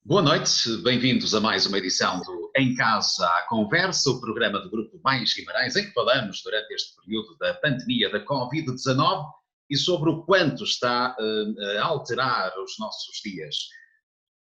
Boa noite, bem-vindos a mais uma edição do Em Casa à Conversa, o programa do Grupo Mais Guimarães, em que falamos durante este período da pandemia da Covid-19 e sobre o quanto está a alterar os nossos dias.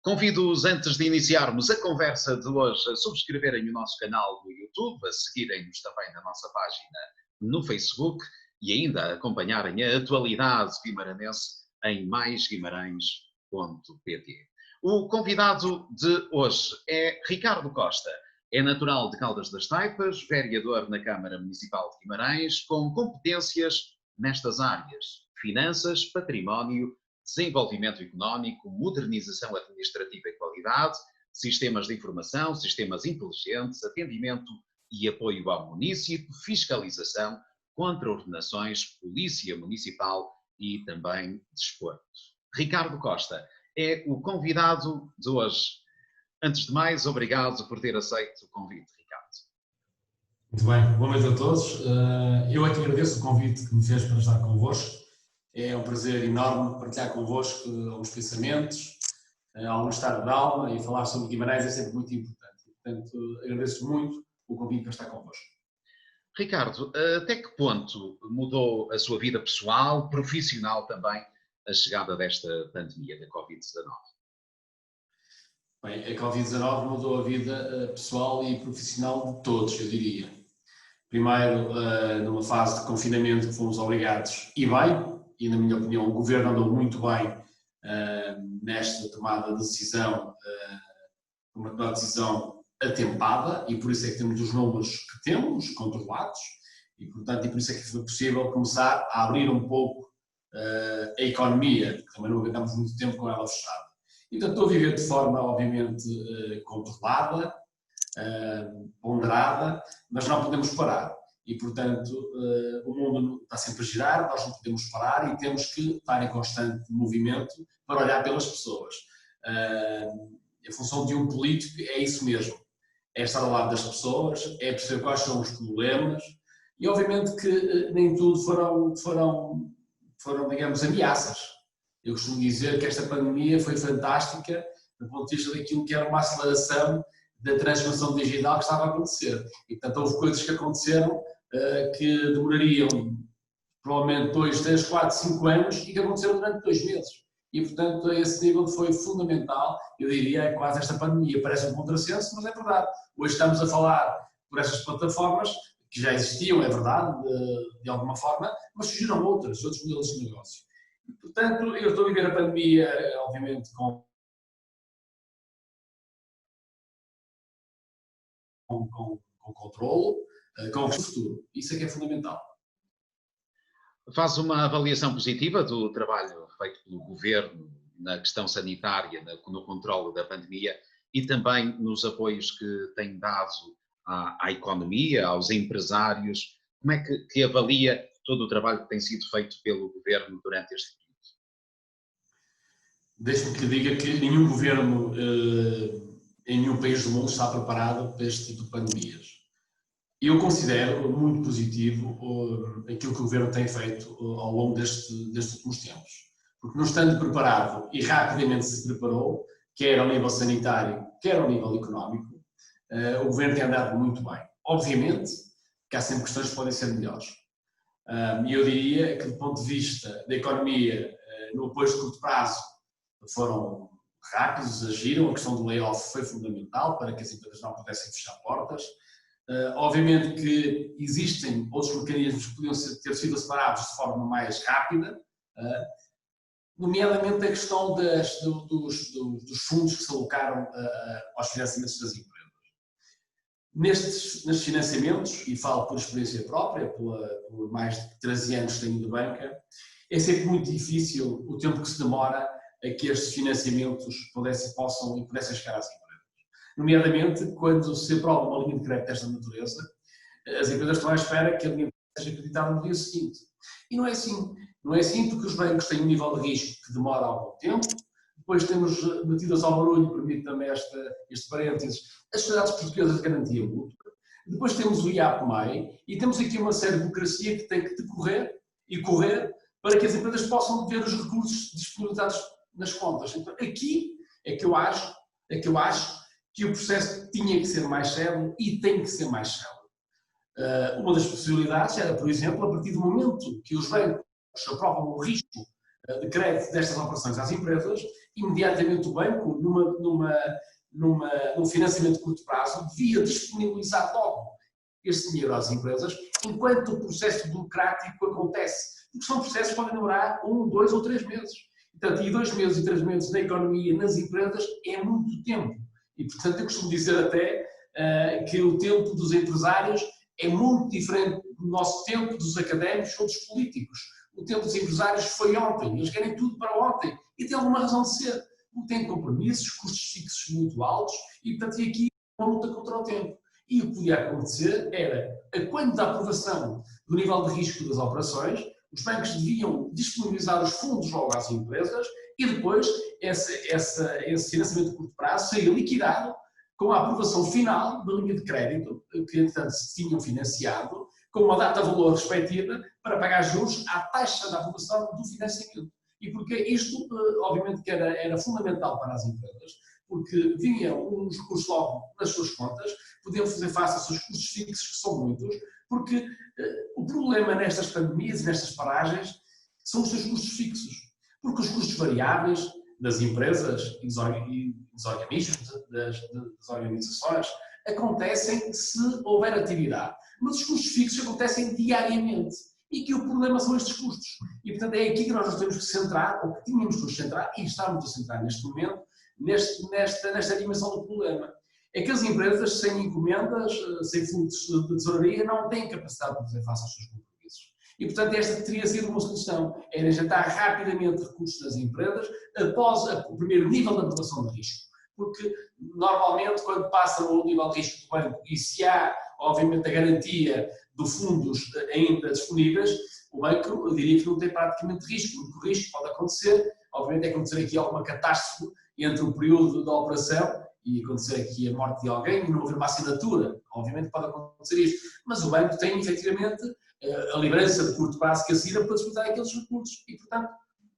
Convido-os, antes de iniciarmos a conversa de hoje, a subscreverem o nosso canal no YouTube, a seguirem-nos também na nossa página no Facebook e ainda a acompanharem a atualidade guimaranense em maisguimarães.pt. O convidado de hoje é Ricardo Costa. É natural de Caldas das Taipas, vereador na Câmara Municipal de Guimarães, com competências nestas áreas: finanças, património, desenvolvimento económico, modernização administrativa e qualidade, sistemas de informação, sistemas inteligentes, atendimento e apoio ao município, fiscalização, contraordenações, polícia municipal e também desporto. Ricardo Costa é o convidado de hoje. Antes de mais, obrigado por ter aceito o convite, Ricardo. Muito bem, boa noite a todos. Eu é que agradeço o convite que me fez para estar convosco. É um prazer enorme partilhar convosco alguns pensamentos, algum estado de alma, e falar sobre Guimarães é sempre muito importante. Portanto, agradeço muito o convite para estar convosco. Ricardo, até que ponto mudou a sua vida pessoal, profissional também, a chegada desta pandemia da Covid-19? Bem, a Covid-19 mudou a vida pessoal e profissional de todos, eu diria. Primeiro, numa fase de confinamento que fomos obrigados, e bem, e na minha opinião o Governo andou muito bem nesta tomada de decisão, uma decisão atempada, e por isso é que temos os números que temos, controlados, e portanto, e por isso é que foi possível começar a abrir um pouco a economia, porque também não aguentamos muito tempo com ela fechada. Então estou a viver de forma, obviamente, controlada, ponderada, mas não podemos parar. E, portanto, o mundo está sempre a girar, nós não podemos parar e temos que estar em constante movimento para olhar pelas pessoas. A função de um político é isso mesmo, é estar ao lado das pessoas, é perceber quais são os problemas e, obviamente, que nem tudo foram, digamos, ameaças. Eu costumo dizer que esta pandemia foi fantástica do ponto de vista daquilo que era uma aceleração da transformação digital que estava a acontecer. E, portanto, houve coisas que aconteceram que demorariam provavelmente 2, 3, 4, 5 anos e que aconteceram durante 2 meses. E, portanto, a esse nível foi fundamental, eu diria, quase esta pandemia. Parece um contrassenso, mas é verdade. Hoje estamos a falar por estas plataformas que já existiam, é verdade, de alguma forma, mas surgiram outros modelos de negócio. E, portanto, eu estou a viver a pandemia, obviamente, com controle, com o futuro. Isso é que é fundamental. Faz uma avaliação positiva do trabalho feito pelo Governo na questão sanitária, no controle da pandemia e também nos apoios que tem dado à economia, aos empresários. Como é que avalia todo o trabalho que tem sido feito pelo Governo durante este período? Deixe-me que diga que nenhum governo em nenhum país do mundo está preparado para este tipo de pandemias. Eu considero muito positivo aquilo que o Governo tem feito ao longo destes últimos tempos. Porque não estando preparado e rapidamente se preparou, quer ao nível sanitário, quer ao nível económico, o Governo tem andado muito bem. Obviamente que há sempre questões que podem ser melhores. E eu diria que do ponto de vista da economia, no apoio de curto prazo, foram rápidos, agiram, a questão do layoff foi fundamental para que as empresas não pudessem fechar portas. Obviamente que existem outros mecanismos que podiam ter sido separados de forma mais rápida, nomeadamente a questão dos fundos que se alocaram aos financiamentos das empresas. Nestes financiamentos, e falo por experiência própria, por mais de 13 anos que tenho de banca, é sempre muito difícil o tempo que se demora a que estes financiamentos pudessem chegar às empresas. Nomeadamente, quando se aprova uma linha de crédito desta natureza, as empresas estão à espera que a linha de crédito seja acreditada no dia seguinte. E não é assim. Não é assim porque os bancos têm um nível de risco que demora algum tempo. Depois temos metidas ao barulho, permite-me este parênteses, as sociedades portuguesas de garantia mútua. Depois temos o IAPMEI e temos aqui uma série de burocracia que tem que decorrer e correr para que as empresas possam ter os recursos disponibilizados nas contas. Então, aqui é que eu acho é que eu acho que o processo tinha que ser mais célere e tem que ser mais célere. Uma das possibilidades era, por exemplo, a partir do momento que os bancos aprovam o risco de crédito destas operações às empresas, imediatamente o banco, num financiamento de curto prazo, devia disponibilizar logo esse dinheiro às empresas, enquanto o processo burocrático acontece. Porque são processos que podem demorar 1, 2 ou 3 meses. Portanto, e 2 meses e 3 meses na economia, nas empresas, é muito tempo. E, portanto, eu costumo dizer até que o tempo dos empresários é muito diferente do nosso tempo, dos académicos ou dos políticos. O tempo dos empresários foi ontem, eles querem tudo para ontem. E tem alguma razão de ser. Não têm compromissos, custos fixos muito altos, e, portanto, e aqui uma luta contra o tempo. E o que podia acontecer era, quando da aprovação do nível de risco das operações, os bancos deviam disponibilizar os fundos logo às empresas e depois esse financiamento de curto prazo seria liquidado com a aprovação final da linha de crédito que, entretanto, se tinham financiado, com uma data-valor respectiva para pagar juros à taxa da aprovação do financiamento. E porque isto, obviamente, que era fundamental para as empresas, porque vinham uns recursos logo nas suas contas, podiam fazer face aos seus custos fixos, que são muitos, porque o problema nestas pandemias e nestas paragens são os seus custos fixos. Porque os custos variáveis das empresas e dos organismos, das organizações, acontecem se houver atividade. Mas os custos fixos acontecem diariamente. E que o problema são estes custos. E, portanto, é aqui que nós nos temos que centrar, ou que tínhamos que nos centrar, e estamos a centrar neste momento, nesta dimensão do problema. É que as empresas sem encomendas, sem fluxos de tesouraria, não têm capacidade de fazer face aos seus compromissos. E, portanto, esta teria sido uma solução. Era injetar rapidamente recursos nas empresas após o primeiro nível de aprovação de risco. Porque, normalmente, quando passa o nível de risco do banco e se há, obviamente, a garantia de fundos ainda disponíveis, o banco, eu diria que não tem praticamente risco. O único risco pode acontecer, obviamente, é acontecer aqui alguma catástrofe entre o período da operação e acontecer aqui a morte de alguém e não haver uma assinatura. Obviamente pode acontecer isto. Mas o banco tem, efetivamente, a liderança de curto prazo que assina para disputar aqueles recursos. E, portanto,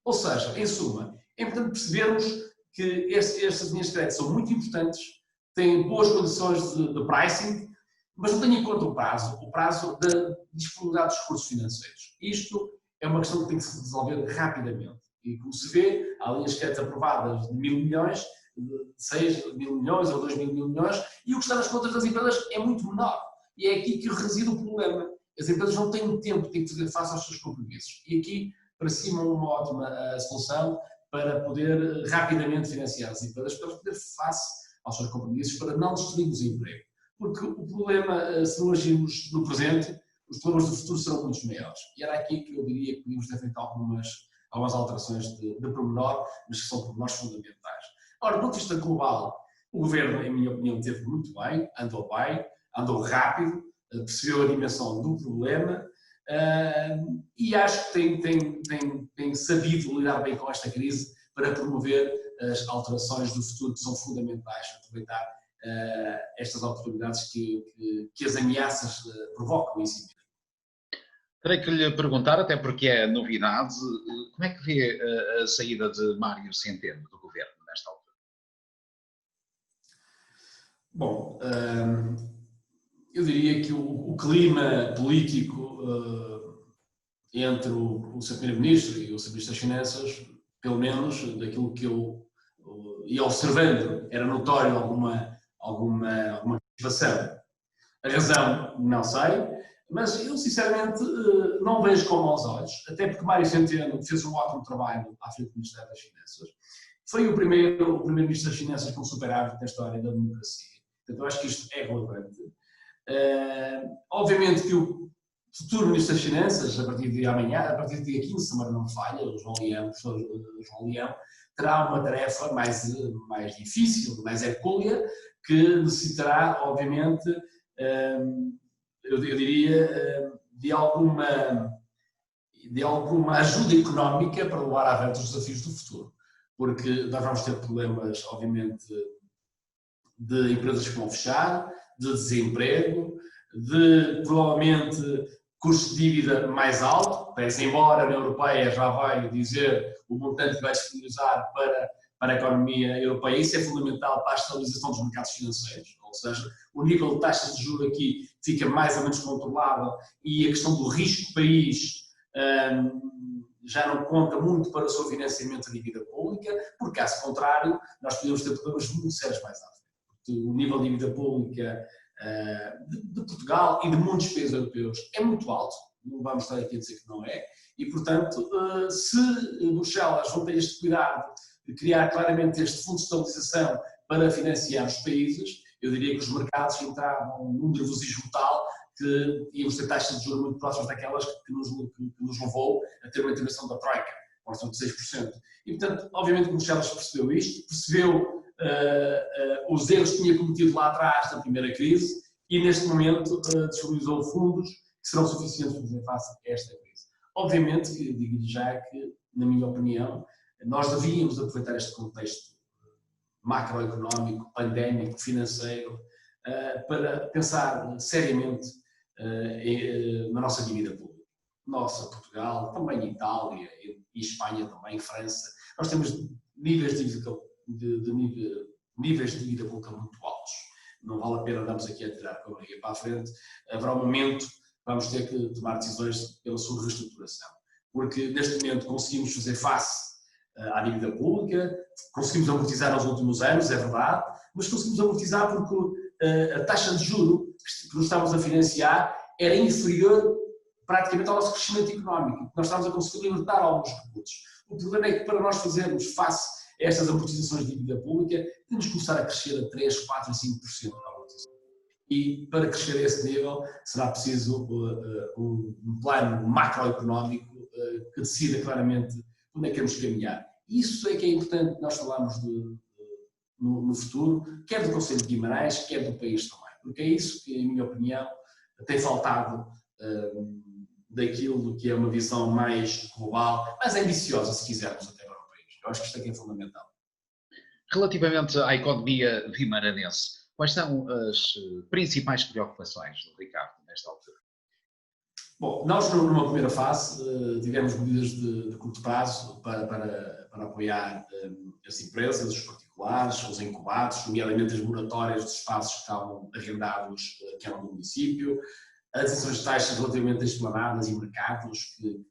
ou seja, em suma, é importante percebermos que estas linhas de crédito são muito importantes, têm boas condições de pricing, mas não tenham em conta o prazo da disponibilidade dos recursos financeiros. Isto é uma questão que tem que se resolver rapidamente. E como se vê, há linhas de crédito aprovadas de 1.000 milhões, de 6 mil milhões ou 2 mil milhões, e o que está nas contas das empresas é muito menor. E é aqui que reside o problema. As empresas não têm tempo, têm que fazer face aos seus compromissos. E aqui, para cima, uma ótima solução para poder rapidamente financiar as empresas, para poder face aos seus compromissos, para não destruirmos o emprego. Porque o problema, se não agirmos no presente, os problemas do futuro serão muito maiores. E era aqui que eu diria que podíamos ter feito algumas alterações de pormenor, mas que são pormenores fundamentais. Ora, do ponto de vista global, o Governo, em minha opinião, esteve muito bem, andou rápido, percebeu a dimensão do problema e acho que tem sabido lidar bem com esta crise para promover as alterações do futuro que são fundamentais, aproveitar estas oportunidades que as ameaças provocam em si. Terei que lhe perguntar, até porque é novidade, como é que vê a saída de Mário Centeno do Governo nesta altura? Bom, eu diria que o clima político entre o Sr. Primeiro-Ministro e o Sr. Ministro das Finanças, pelo menos daquilo que eu ia observando, era notório alguma participação. A razão, não sei, mas eu sinceramente não vejo com maus olhos, até porque Mário Centeno fez um ótimo trabalho à frente do Ministério das Finanças. Foi o primeiro Ministro das Finanças com superávit na história da democracia. Portanto, eu acho que isto é relevante. Obviamente que o futuro Ministro das Finanças, a partir de amanhã, a partir do dia 15, se não me falha, o professor João Leão, terá uma tarefa mais difícil, mais hercúlea, que necessitará, obviamente, eu diria, de alguma ajuda económica para levar à frente os desafios do futuro. Porque nós vamos ter problemas, obviamente, de empresas que vão fechar, de desemprego, de provavelmente custo de dívida mais alto, pese embora a União Europeia já vai dizer o montante que vai disponibilizar para a economia europeia. Isso é fundamental para a estabilização dos mercados financeiros, ou seja, o nível de taxas de juros aqui fica mais ou menos controlado e a questão do risco país já não conta muito para o seu financiamento da dívida pública, porque, caso contrário, nós podemos ter problemas muito sérios mais à frente. O nível de dívida pública de Portugal e de muitos países europeus é muito alto, não vamos estar aqui a dizer que não é, e, portanto, se Bruxelas não tem este cuidado de criar claramente este fundo de estabilização para financiar os países, eu diria que os mercados entravam num nervosismo tal que íamos ter taxas de juros muito próximas daquelas que nos levou a ter uma intervenção da Troika, por de 6%. E, portanto, obviamente, Bruxelas percebeu isto, percebeu os erros que tinha cometido lá atrás na primeira crise e, neste momento, disponibilizou fundos que serão suficientes para fazer face a esta crise. Obviamente, que digo-lhe já que, na minha opinião, nós devíamos aproveitar este contexto macroeconómico, pandémico, financeiro, para pensar seriamente na nossa dívida pública. Nossa, Portugal, também Itália e Espanha também, França. Nós temos níveis de dívida pública muito altos. Não vale a pena andarmos aqui a tirar com a barriga para a frente. Haverá um momento que vamos ter que tomar decisões pela sua reestruturação. Porque neste momento conseguimos fazer face à dívida pública, conseguimos amortizar nos últimos anos, é verdade, mas conseguimos amortizar porque a taxa de juros que nós estávamos a financiar era inferior praticamente ao nosso crescimento económico. Nós estávamos a conseguir libertar alguns recursos. O problema é que para nós fazermos face a estas amortizações de dívida pública, temos que começar a crescer a 3, 4 e 5% da amortização. E para crescer a esse nível será preciso um plano macroeconómico que decida claramente onde é que queremos caminhar. Isso é que é importante nós falarmos no futuro, quer do Conselho de Guimarães, quer do país também. Porque é isso que, em minha opinião, tem faltado daquilo que é uma visão mais global, mais ambiciosa, se quisermos, até para o país. Eu acho que isto aqui é fundamental. Relativamente à economia guimaranense, quais são as principais preocupações do Ricardo nesta altura? Bom, nós numa primeira fase tivemos medidas de curto prazo para apoiar as empresas, os particulares, os incubados, nomeadamente as moratórias dos espaços que estavam arrendados que eram do município, as isenções de taxas relativamente a esplanadas e mercados que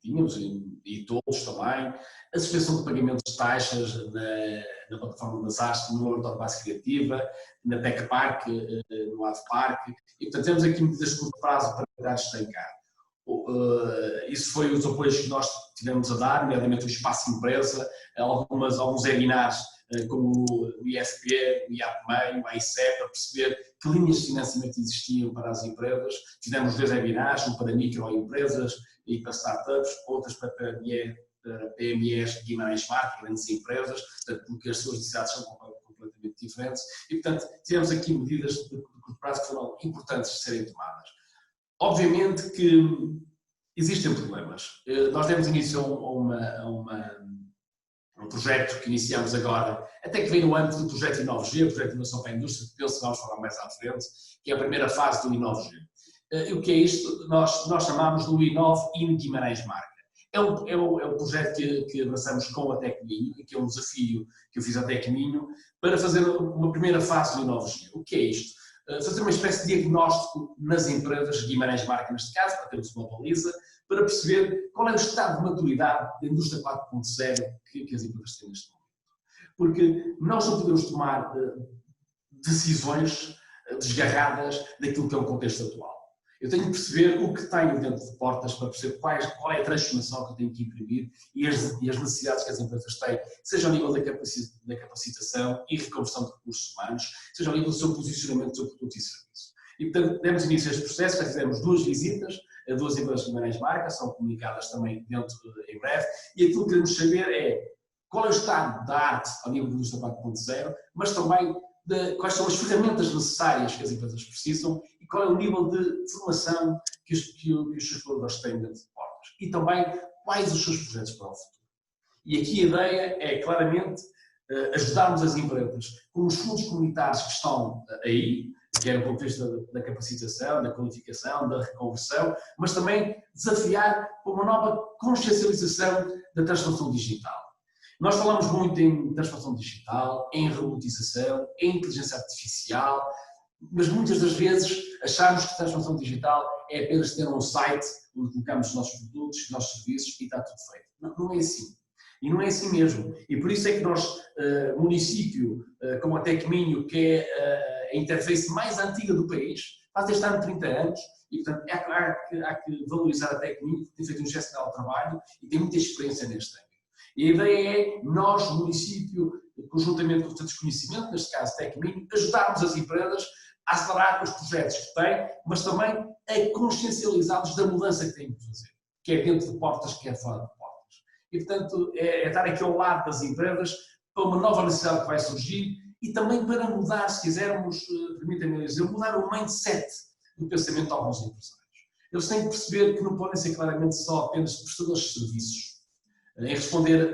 tínhamos, e todos também, a suspensão de pagamentos de taxas na plataforma das AST, no Laboratório de Base Criativa, na Tech Park, no AV Park, e portanto temos aqui medidas de curto prazo para tentar estancar. Isso foi os apoios que nós tivemos a dar, nomeadamente o Espaço Empresa, alguns webinars como o IFP, o IAPMEI, o AICEP, para perceber que linhas de financiamento existiam para as empresas. Fizemos 2 webinars, um para microempresas e para startups, outras para PMEs de Guimarães Marca, grandes empresas, porque as suas necessidades são completamente diferentes. E, portanto, tivemos aqui medidas de curto prazo que foram importantes de serem tomadas. Obviamente que existem problemas. Nós demos início a um projeto que iniciamos agora, até que vem no âmbito do projeto Inovo-G, o projeto de inovação para a indústria, que penso que vamos falar mais à frente, que é a primeira fase do Inovo-G. E o que é isto? Nós chamamos do Inove in Guimarães Marca. É um projeto que avançamos com a Tecminho, e que é um desafio que eu fiz à Tecminho, para fazer uma primeira fase do Inovo-G. O que é isto? Fazer uma espécie de diagnóstico nas empresas de Guimarães Marca, neste caso, para termos uma baliza, para perceber qual é o estado de maturidade da indústria 4.0 que as empresas têm neste momento. Porque nós não podemos tomar decisões desgarradas daquilo que é o contexto atual. Eu tenho que perceber o que tenho dentro de portas para perceber qual é a transformação que eu tenho que imprimir e as necessidades que as empresas têm, seja ao nível da capacitação e reconversão de recursos humanos, seja ao nível do seu posicionamento do seu produto e serviço. E, portanto, demos início a este processo, já fizemos 2 visitas a 2 empresas de Guimarães Marca, são comunicadas também em breve, e aquilo que queremos saber é qual é o estado da arte ao nível da indústria 4.0, mas também quais são as ferramentas necessárias que as empresas precisam e qual é o nível de formação que os seus colaboradores têm dentro de portas. E também quais os seus projetos para o futuro. E aqui a ideia é claramente ajudarmos as empresas com os fundos comunitários que estão aí, quer do ponto de vista da capacitação, da qualificação, da reconversão, mas também desafiar uma nova consciencialização da transformação digital. Nós falamos muito em transformação digital, em robotização, em inteligência artificial, mas muitas das vezes achamos que a transformação digital é apenas ter um site onde colocamos os nossos produtos, os nossos serviços e está tudo feito. Não, não é assim. E não é assim mesmo. E por isso é que nós, município como a Tecminho, que é a interface mais antiga do país, faz este ano 30 anos, e portanto há que valorizar a Tecminho, que tem feito um excepcional trabalho e tem muita experiência neste âmbito. E a ideia é nós, município, conjuntamente com o Centro de Conhecimento, neste caso Tecminho, ajudarmos as empresas a acelerar os projetos que têm, mas também a consciencializá-los da mudança que têm que fazer, quer dentro de portas, quer fora de portas. E, portanto, é estar aqui ao lado das empresas para uma nova necessidade que vai surgir e também para mudar, se quisermos, permitam-me dizer, mudar o mindset do pensamento de alguns empresários. Eles têm que perceber que não podem ser claramente só apenas prestadores de serviços, em responder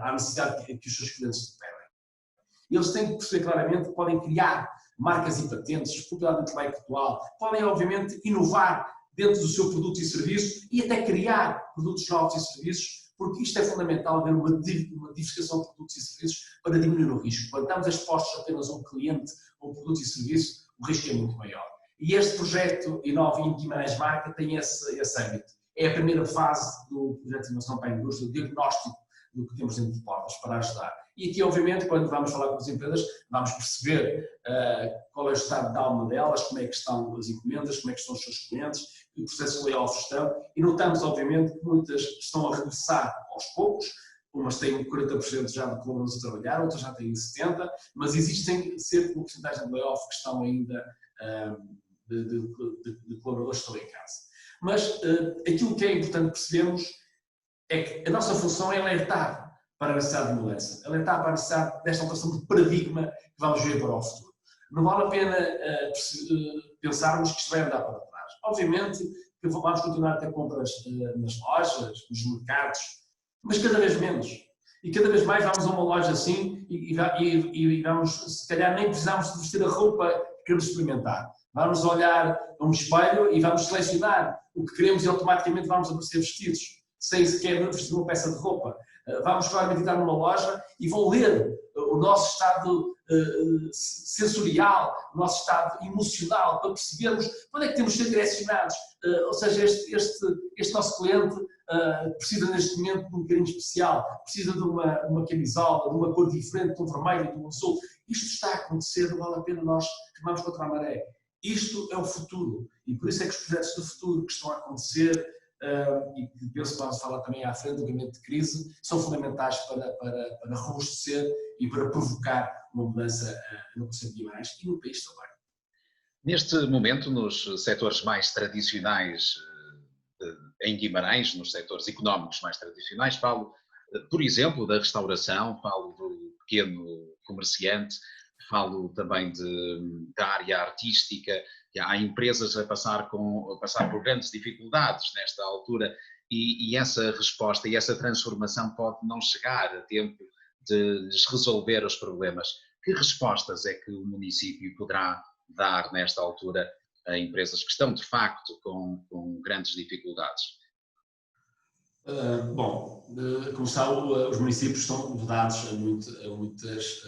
à necessidade que os seus clientes pedem. Eles têm que perceber claramente que podem criar marcas e patentes, propriedade intelectual, podem, obviamente, inovar dentro do seu produto e serviço e até criar produtos novos e serviços, porque isto é fundamental, haver uma diversificação de produtos e serviços para diminuir o risco. Quando estamos expostos apenas a um cliente, a um produto e serviço, o risco é muito maior. E este projeto Inova em Guimarães Marca tem esse âmbito. É a primeira fase do projeto de inovação para a indústria, o diagnóstico do que temos dentro de portas para ajudar. E aqui, obviamente, quando vamos falar com as empresas, vamos perceber qual é o estado de alma delas, como é que estão as encomendas, como é que estão os seus clientes, que processos de layoff estão, e notamos, obviamente, que muitas estão a regressar aos poucos, umas têm 40% já de colaboradores a trabalhar, outras já têm 70%, mas existem cerca de uma porcentagem de layoff que estão ainda de colaboradores que estão em casa. Mas aquilo que é importante percebermos é que a nossa função é alertar para a necessidade de mudança, alertar para a necessidade desta alteração de paradigma que vamos ver para o futuro. Não vale a pena pensarmos que isto vai andar para trás. Obviamente que vamos continuar a ter compras nas lojas, nos mercados, mas cada vez menos. E cada vez mais vamos a uma loja assim e vamos, se calhar nem precisamos de vestir a roupa que queremos experimentar. Vamos olhar a um espelho e vamos selecionar o que queremos e automaticamente vamos aparecer vestidos, sem sequer vestir uma peça de roupa. Vamos claramente entrar numa loja e vão ler o nosso estado sensorial, o nosso estado emocional, para percebermos onde é que temos de ser direcionados. Ou seja, este nosso cliente precisa neste momento de um carinho especial, precisa de uma camisola, de uma cor diferente, de um vermelho, de um azul. Isto está a acontecer, não vale a pena nós remarmos contra a maré. Isto é o futuro e por isso é que os projetos do futuro que estão a acontecer e que penso que vamos falar também à frente do gabinete de crise, são fundamentais para robustecer e para provocar uma mudança no Concelho de Guimarães e no país também. Neste momento, nos setores mais tradicionais em Guimarães, nos setores económicos mais tradicionais, falo, por exemplo, da restauração, falo do pequeno comerciante, falo também da área artística. Há empresas a passar por grandes dificuldades nesta altura e essa resposta e essa transformação pode não chegar a tempo de lhes resolver os problemas. Que respostas é que o município poderá dar nesta altura a empresas que estão de facto com grandes dificuldades? Como sabe, os municípios estão dotados a muitas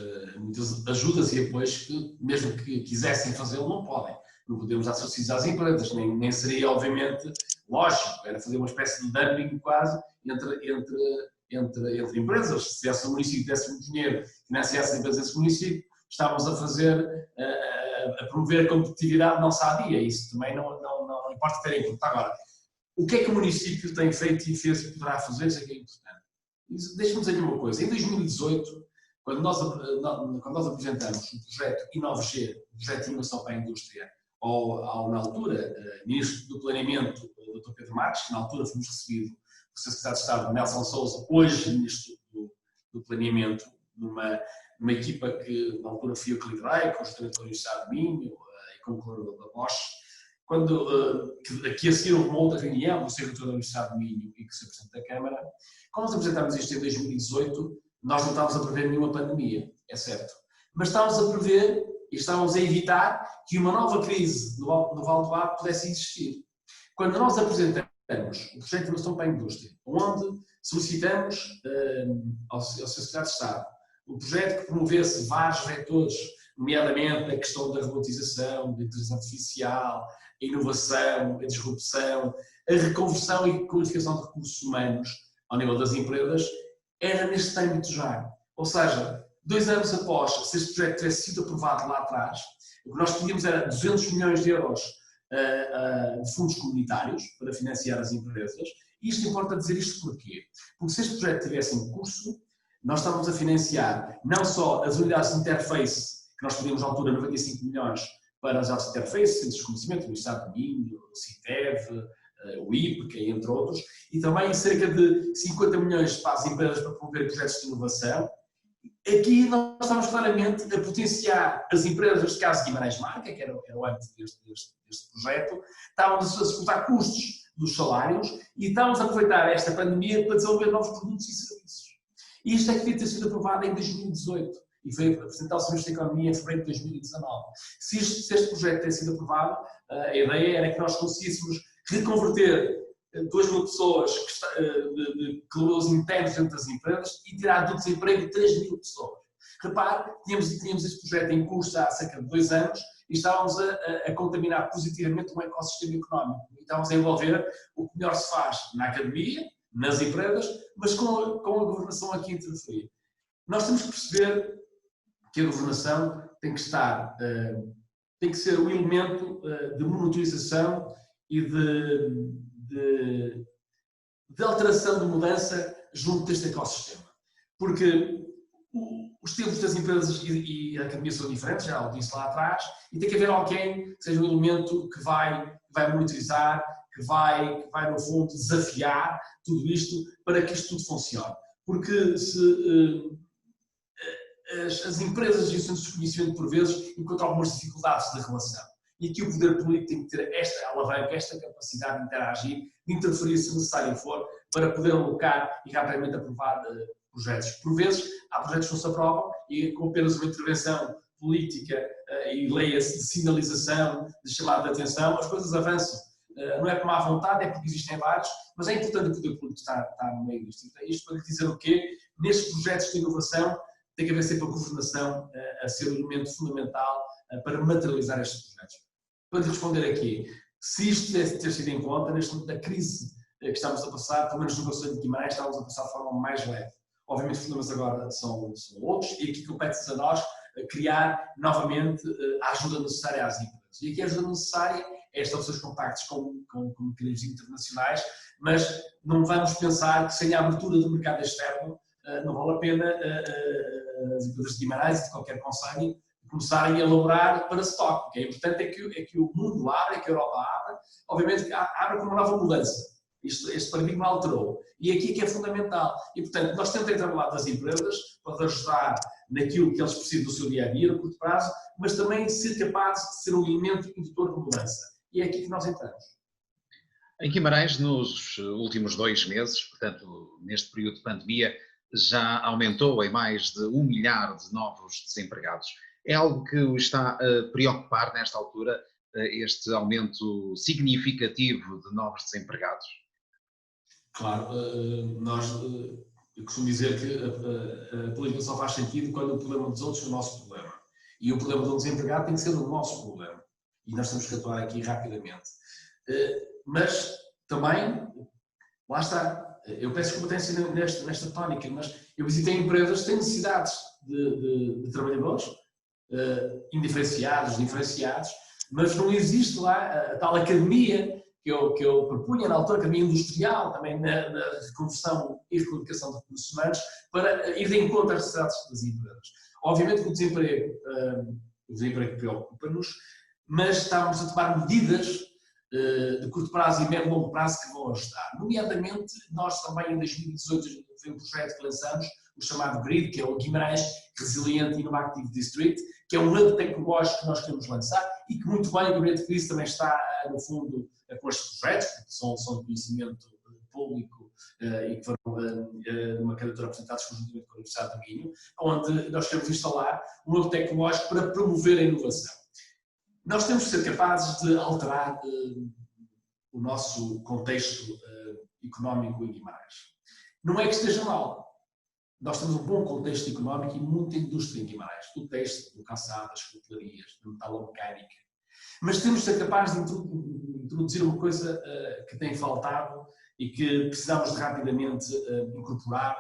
ajudas e apoios que, mesmo que quisessem fazê-lo, não podem. Não podemos dar subsídios às empresas, nem seria, obviamente, lógico, era fazer uma espécie de dumping quase entre empresas. Se esse município tivesse muito dinheiro, financiasse as empresas desse município, estávamos a promover a competitividade não sadia. Isso também não importa ter em conta. Agora, o que é que o município tem feito e fez e poderá fazer? Isso é que é importante. Deixe-me dizer-lhe uma coisa. Em 2018, quando nós apresentamos o projeto InovaG, o projeto de inovação para a indústria, na altura, Ministro do Planeamento, o Dr. Pedro Marques, que na altura fomos recebido pelo Secretário de Estado, Nelson Sousa, hoje Ministro do Planeamento, numa equipa que na altura fui eu que liderei, com os diretores do Estado de Minho e com o colaborador da Bosch, quando aqui a seguir houve uma outra reunião do Secretário da Universidade de Minho e com o Sr. Presidente da Câmara. Quando nós apresentámos isto em 2018, nós não estávamos a prever nenhuma pandemia, é certo, mas estávamos a prever e estávamos a evitar que uma nova crise no Vale do Ave pudesse existir. Quando nós apresentamos o projeto de inovação para a indústria, onde solicitamos ao Secretário de Estado um projeto que promovesse vários vetores, nomeadamente a questão da robotização, da inteligência artificial, a inovação, a disrupção, a reconversão e qualificação de recursos humanos ao nível das empresas, era neste âmbito já. Ou seja, 2 anos após, se este projeto tivesse sido aprovado lá atrás, o que nós pedíamos era 200 milhões de euros de fundos comunitários para financiar as empresas. E isto importa dizer isto porquê? Porque se este projeto estivesse em curso, nós estávamos a financiar não só as unidades de interface, que nós pedimos na altura 95 milhões para as unidades de interface, centros de conhecimento, o Estado do Minho, o CITEV, o IPCA, entre outros, e também cerca de 50 milhões para as empresas para promover projetos de inovação. Aqui nós estamos claramente a potenciar as empresas, neste caso Guimarães Marca, que era o âmbito deste projeto, estávamos a suportar custos dos salários e estávamos a aproveitar esta pandemia para desenvolver novos produtos e serviços. E isto é que devia ter sido aprovado em 2018 e foi apresentado ao Serviço da Economia em fevereiro de 2019. Se este projeto ter sido aprovado, a ideia era que nós conseguíssemos reconverter 2.000 pessoas de colaboradores internos dentro das empresas e tirar do desemprego 3.000 pessoas. Repare, tínhamos este projeto em curso há cerca de 2 anos e estávamos a contaminar positivamente um ecossistema económico. E estávamos a envolver o que melhor se faz na academia, nas empresas, mas com a governação aqui a interferir. Nós temos que perceber que a governação tem que estar, tem que ser um elemento de monitorização e de alteração, de mudança junto deste ecossistema. Porque os tempos das empresas e a academia são diferentes, já o disse lá atrás, e tem que haver alguém que seja um elemento que vai monitorizar, que vai no fundo desafiar tudo isto para que isto tudo funcione. Porque se as empresas e os centros de conhecimento por vezes encontram algumas dificuldades de relação. E aqui o poder político tem que ter esta alavanca, esta capacidade de interagir, de interferir se necessário for, para poder alocar e rapidamente aprovar projetos. Por vezes, há projetos que não se aprovam e com apenas uma intervenção política e leia-se de sinalização, de chamada de atenção, as coisas avançam. Não é por má vontade, é porque existem vários, mas é importante o poder político estar no meio disto. Isto para lhe dizer o quê? Nestes projetos de inovação tem que haver sempre a governação a ser o elemento fundamental para materializar estes projetos. Para lhe responder aqui, se isto tivesse ter sido em conta, neste momento da crise que estamos a passar, pelo menos no Conselho de Guimarães, estamos a passar de forma mais leve. Obviamente os problemas agora são outros e aqui compete-se a nós criar novamente a ajuda necessária às empresas. E aqui a ajuda necessária é estabelecer os contactos com mecanismos internacionais, mas não vamos pensar que sem a abertura do mercado externo não vale a pena as empresas de Guimarães e de qualquer concelho começarem a elaborar para stock. O que é importante é que o mundo abra, que a Europa abra, obviamente abra com uma nova mudança. Este paradigma alterou. E aqui que é fundamental. E, portanto, nós temos que trabalhar das empresas para ajudar naquilo que eles precisam do seu dia-a-dia, no curto prazo, mas também ser capazes de ser um elemento indutor de mudança. E é aqui que nós entramos. Em Guimarães, nos últimos 2 meses, portanto, neste período de pandemia, já aumentou em mais de 1 milhar de novos desempregados. É algo que o está a preocupar nesta altura, este aumento significativo de novos desempregados? Claro, eu costumo dizer que a política só faz sentido quando o problema dos outros é o nosso problema. E o problema do desempregado tem que ser o nosso problema. E nós temos que atuar aqui rapidamente. Mas também, lá está, eu peço competência nesta tónica, mas eu visitei empresas que têm necessidades de trabalhadores, indiferenciados, diferenciados, mas não existe lá a tal academia que eu propunha na altura, academia industrial, também na reconversão e requalificação de recursos humanos, para ir de encontro às necessidades das empresas. Obviamente que o desemprego preocupa-nos, mas estamos a tomar medidas de curto prazo e médio e longo prazo que vão ajudar. Nomeadamente, nós também em 2018 foi um projeto que lançamos, o chamado GRID, que é o Guimarães Resilient Innovative District, que é um hub tecnológico que nós queremos lançar e que muito bem o Gabinete de Crise também está, no fundo, com estes projetos, que são de conhecimento público e que foram numa candidatura apresentados conjuntamente com a Universidade do Minho, onde nós queremos instalar um hub tecnológico para promover a inovação. Nós temos que ser capazes de alterar o nosso contexto económico em Guimarães. Não é que esteja mal. Nós temos um bom contexto económico e muita indústria em Guimarães, do têxtil, do calçado, das cutelarias, da metalomecânica. Mas temos de ser capazes de introduzir uma coisa que tem faltado e que precisamos de rapidamente incorporar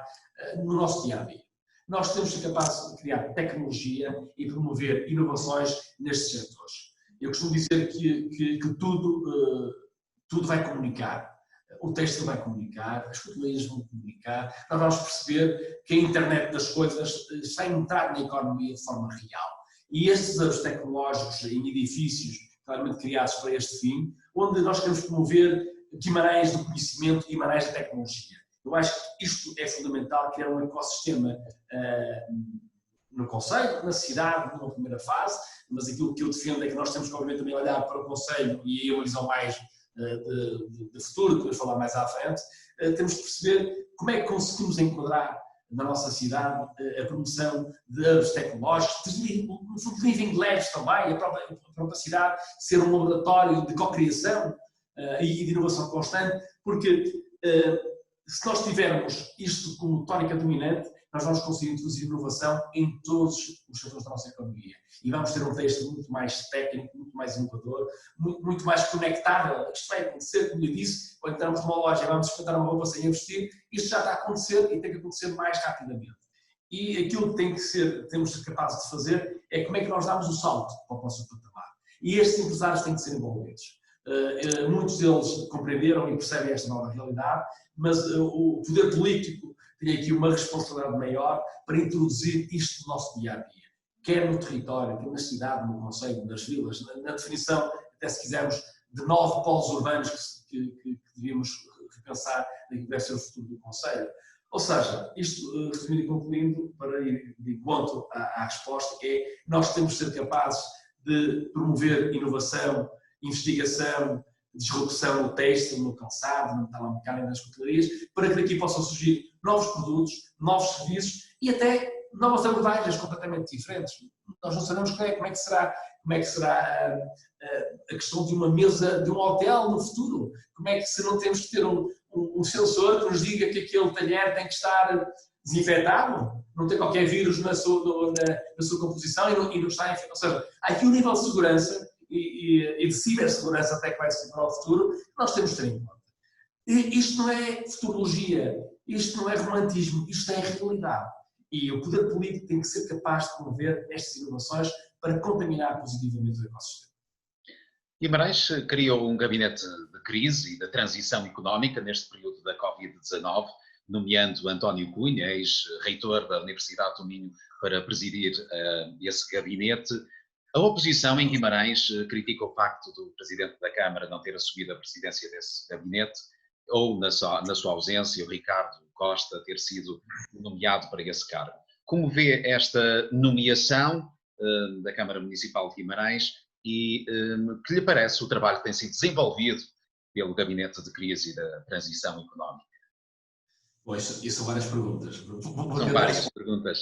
no nosso dia-a-dia. Nós temos de ser capazes de criar tecnologia e promover inovações nestes setores. Eu costumo dizer que tudo vai comunicar. O texto vai comunicar, as fotografias vão comunicar, nós vamos perceber que a internet das coisas está a entrar na economia de forma real. E estes hubs tecnológicos em edifícios, claramente criados para este fim, onde nós queremos promover Guimarães do conhecimento, Guimarães da tecnologia. Eu acho que isto é fundamental, criar um ecossistema no concelho, na cidade, numa primeira fase, mas aquilo que eu defendo é que nós temos que, obviamente, também olhar para o concelho e aí uma visão mais de futuro, que vamos falar mais à frente, temos que perceber como é que conseguimos enquadrar na nossa cidade a promoção de hubs tecnológicos, de living labs também, a própria cidade ser um laboratório de cocriação e de inovação constante, porque se nós tivermos isto como tónica dominante, nós vamos conseguir introduzir inovação em todos os setores da nossa economia. E vamos ter um texto muito mais técnico, muito mais inovador, muito mais conectável. Isto vai acontecer, como eu disse, quando entramos numa loja e vamos experimentar uma roupa sem investir, isto já está a acontecer e tem que acontecer mais rapidamente. E aquilo que temos de ser capazes de fazer é como é que nós damos o salto para o próximo patamar. E estes empresários têm que ser envolvidos. Muitos deles compreenderam e percebem esta nova realidade, mas o poder político tem aqui uma responsabilidade maior para introduzir isto no nosso dia-a-dia, quer no território, quer na cidade, no concelho, nas vilas, na definição, até se quisermos, de 9 polos urbanos que devíamos repensar naquilo que deve ser o futuro do concelho. Ou seja, isto, resumindo e concluindo, para ir de encontro à resposta, é nós temos de ser capazes de promover inovação, investigação, disrupção no têxtil, no calçado, na metalomecânica, nas cutelarias, para que daqui possam surgir novos produtos, novos serviços e até novas abordagens completamente diferentes. Nós não sabemos como é que será a questão de uma mesa, de um hotel no futuro. Como é que se não temos que ter um sensor que nos diga que aquele talher tem que estar desinfetado, não tem qualquer vírus na sua composição e não está infectado. Ou seja, há aqui um nível de segurança e de cibersegurança até que vai ser para o futuro, que nós temos de ter em conta. Isto não é futurologia, isto não é romantismo, isto é realidade. E o poder político tem que ser capaz de promover estas inovações para contaminar positivamente o ecossistema. Guimarães criou um gabinete de crise e de transição económica neste período da Covid-19, nomeando António Cunha, ex-reitor da Universidade do Minho, para presidir esse gabinete. A oposição em Guimarães critica o facto do Presidente da Câmara não ter assumido a presidência desse gabinete, ou, na sua ausência, o Ricardo Costa ter sido nomeado para esse cargo. Como vê esta nomeação da Câmara Municipal de Guimarães e que lhe parece o trabalho que tem sido desenvolvido pelo Gabinete de Crise e da Transição Económica? Pois, isso são várias perguntas. São várias perguntas.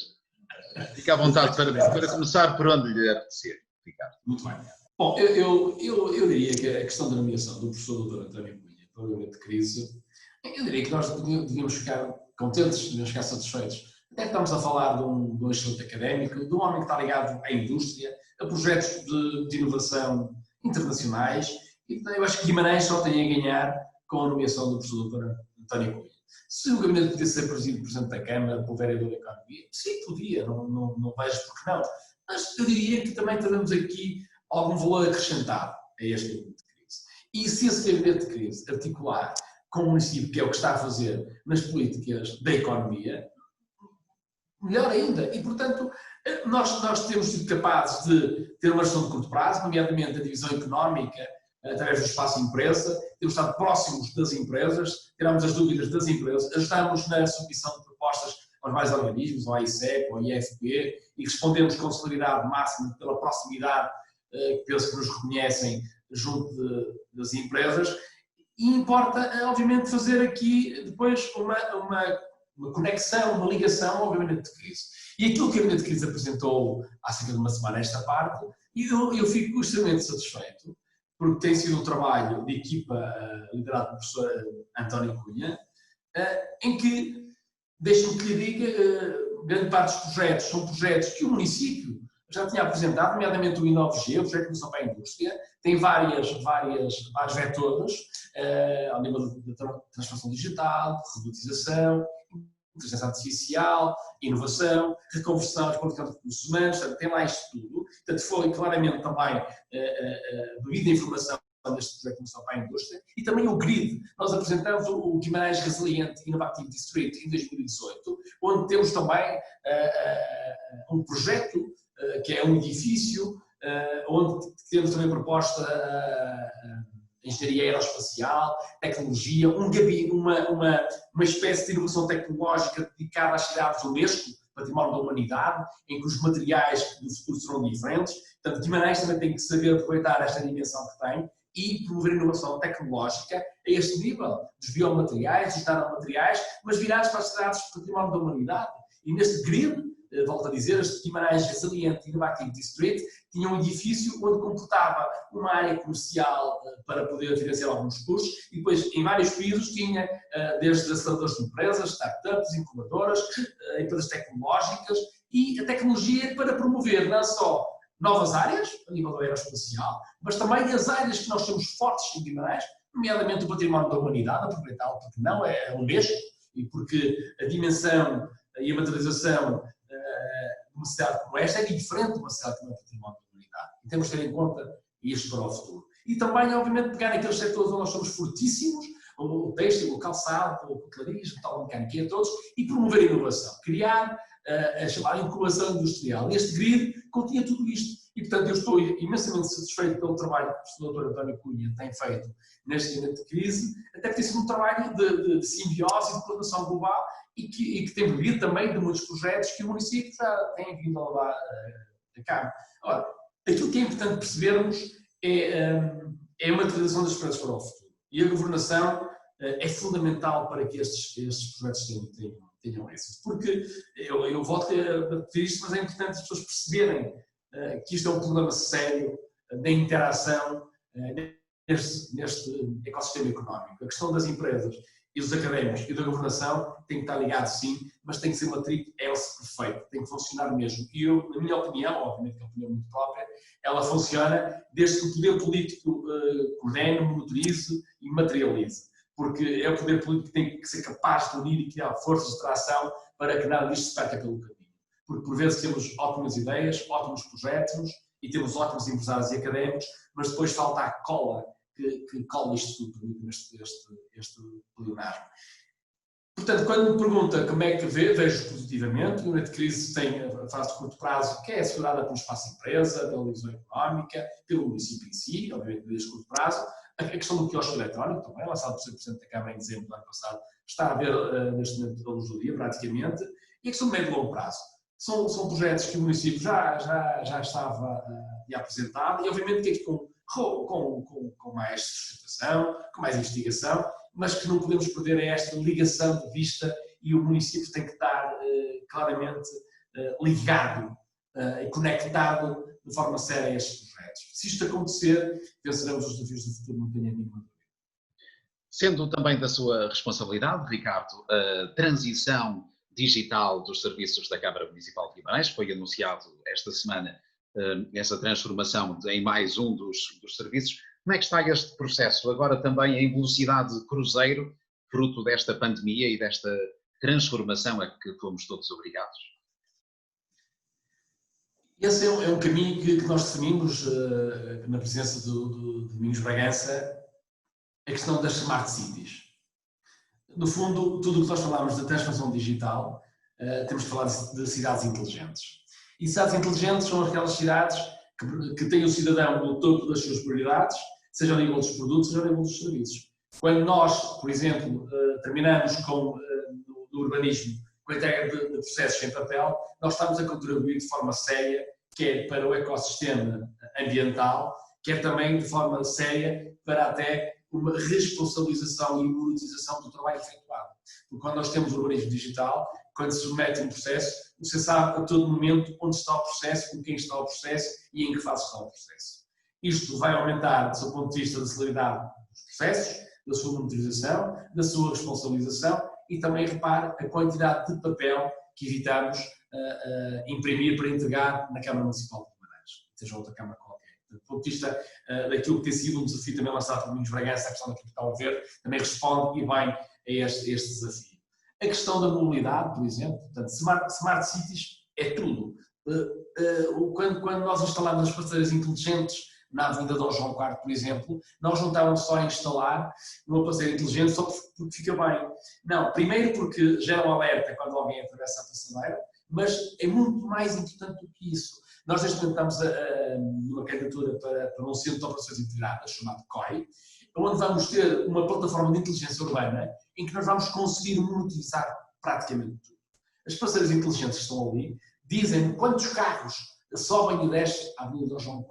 Fique à vontade para começar por onde lhe apetecer, Ricardo. Muito bem. Bom, eu diria que a questão da nomeação do professor Dr. António Cunha para o Gabinete de Crise, eu diria que nós devíamos ficar contentes, devíamos ficar satisfeitos. Até que estamos a falar de um excelente académico, de um homem que está ligado à indústria, a projetos de inovação internacionais, e eu acho que Guimarães só tem a ganhar com a nomeação do professor Dr. António Cunha. Se o gabinete podia ser presidido por Presidente da Câmara, pelo vereador da Economia, sim, podia, não vejo por que não. Mas eu diria que também teremos aqui algum valor acrescentado a este gabinete de crise. E se esse gabinete de crise articular com o município, que é o que está a fazer nas políticas da economia, melhor ainda. E, portanto, nós temos sido capazes de ter uma gestão de curto prazo, nomeadamente a divisão económica, através do espaço empresa, temos estado próximos das empresas, tiramos as dúvidas das empresas, ajudamos na submissão de propostas aos vários organismos, ao AICEP, ao IFP, e respondemos com celeridade máxima pela proximidade que penso que nos reconhecem junto das empresas. E importa, obviamente, fazer aqui depois uma conexão, uma ligação ao gabinete de crise. E aquilo que o gabinete de crise apresentou há cerca de uma semana esta parte, e eu fico extremamente satisfeito, porque tem sido um trabalho de equipa liderado pelo professor António Cunha, em que deixe-me que lhe diga, grande parte dos projetos são projetos que o município já tinha apresentado, nomeadamente o I9G, o projeto de inovação para a indústria, tem vários vetores, ao nível da transformação digital, robotização, inteligência artificial, inovação, reconversão de qualificação de recursos humanos, portanto, tem lá isto tudo. Portanto, foi claramente também bebida a informação deste projeto de inovação para a indústria e também o GRID. Nós apresentamos o Guimarães Resilient Innovative District em 2018, onde temos também um projeto que é um edifício, onde temos também proposta engenharia aeroespacial, tecnologia, uma espécie de inovação tecnológica dedicada às cidades Unesco, património da humanidade, em que os materiais do futuro serão diferentes. Portanto, Guimarães também tem que saber aproveitar esta dimensão que tem e promover inovação tecnológica a este nível, dos biomateriais, dos nanomateriais, mas virados para as cidades do património da humanidade. E neste grid, volto a dizer, este Guimarães Resilient Innovative District tinha um edifício onde comportava uma área comercial para poder financiar alguns custos e depois em vários pisos tinha desde aceleradores de empresas, startups, incubadoras, empresas tecnológicas e a tecnologia para promover não só novas áreas, a nível do aeroespacial, mas também as áreas que nós temos fortes em Guimarães, nomeadamente o património da humanidade, aproveitá-lo porque não é Unesco e porque a dimensão e a materialização de uma cidade como esta é diferente de uma cidade que não é património da humanidade. E temos que ter em conta isto para o futuro. E também, obviamente, pegar naqueles setores onde nós somos fortíssimos, o têxtil, o calçado, o cutelarismo, o mecânica e todos, e promover a inovação. Criar a chamada incubação industrial. Este grid continha tudo isto. E, portanto, eu estou imensamente satisfeito pelo trabalho que o Dr. António Cunha tem feito neste momento de crise, até que tem sido um trabalho de simbiose e de coordenação global e que tem bebido também de muitos projetos que o município já tem vindo a levar a cabo. Ora, aquilo que é importante percebermos é a materialização das esperanças para o futuro. E a governação é fundamental para que estes projetos tenham êxito. Porque eu volto a repetir isto, mas é importante as pessoas perceberem que isto é um problema sério da interação neste ecossistema económico. A questão das empresas e dos académicos e da governação tem que estar ligado sim, mas tem que ser uma tríplice perfeita, tem que funcionar mesmo. E eu, na minha opinião, obviamente que é uma opinião muito própria, ela funciona desde que o poder político coordene, monitorize e materialize. Porque é o poder político que tem que ser capaz de unir e criar forças de tração para que nada disto se perca pelo caminho. Porque por vezes temos ótimas ideias, ótimos projetos e temos ótimos empresários e académicos, mas depois falta a cola que cola isto tudo neste pleonasmo. Portanto, quando me pergunta como é que vejo positivamente, o momento de crise tem a fase de curto prazo, que é assegurada pelo espaço empresa, pela visão económica, pelo município em si, obviamente de curto prazo. A questão do quiosque eletrónico, também, lançado por Sr. Presidente da Câmara em dezembro do ano passado, está a ver neste momento a luz do dia, praticamente. E a questão do médio e longo prazo. São projetos que o município já estava apresentado e, obviamente, que aqui com mais sustentação, com mais investigação, mas que não podemos perder esta ligação de vista e o município tem que estar claramente ligado e conectado de forma séria a estes projetos. Se isto acontecer, venceremos os desafios do futuro, não tenho a mínima dúvida. Sendo também da sua responsabilidade, Ricardo, a transição digital dos serviços da Câmara Municipal de Guimarães, foi anunciado esta semana essa transformação em mais um dos serviços. Como é que está este processo? Agora também em velocidade cruzeiro, fruto desta pandemia e desta transformação a que fomos todos obrigados. Esse é um caminho que nós definimos na presença do Domingos Bragança, a questão das Smart Cities. No fundo, tudo o que nós falamos da transformação digital, temos que falar de cidades inteligentes. E cidades inteligentes são aquelas cidades que têm o cidadão no topo das suas prioridades, seja ao nível dos produtos, seja ao nível dos serviços. Quando nós, por exemplo, terminamos no urbanismo com a entrega de processos em papel, nós estamos a contribuir de forma séria, quer para o ecossistema ambiental, quer também de forma séria para até uma responsabilização e monetização do trabalho efetuado. Porque quando nós temos o urbanismo digital, quando se submete um processo, você sabe a todo momento onde está o processo, com quem está o processo e em que fase está o processo. Isto vai aumentar, do seu ponto de vista, da celeridade dos processos, da sua monitorização, da sua responsabilização e também, repare, a quantidade de papel que evitamos imprimir para entregar na Câmara Municipal de Guimarães, seja outra Câmara qualquer. Do ponto de vista daquilo que tem sido um desafio também lançado por Domingos Bragança, a questão da capital verde, também responde e bem a este desafio. A questão da mobilidade, por exemplo, portanto, Smart Cities é tudo. Quando nós instalamos as passeiras inteligentes na Avenida Dom João IV, por exemplo, nós não estávamos só a instalar uma passeira inteligente só porque fica bem. Não, primeiro porque gera um alerta quando alguém atravessa a passadeira, mas é muito mais importante do que isso. Nós neste momento estamos numa candidatura para um centro de operações integradas, chamado COI, onde vamos ter uma plataforma de inteligência urbana em que nós vamos conseguir monitorizar praticamente tudo. As passeiras inteligentes que estão ali dizem quantos carros sobem e descem à Avenida Dom João IV.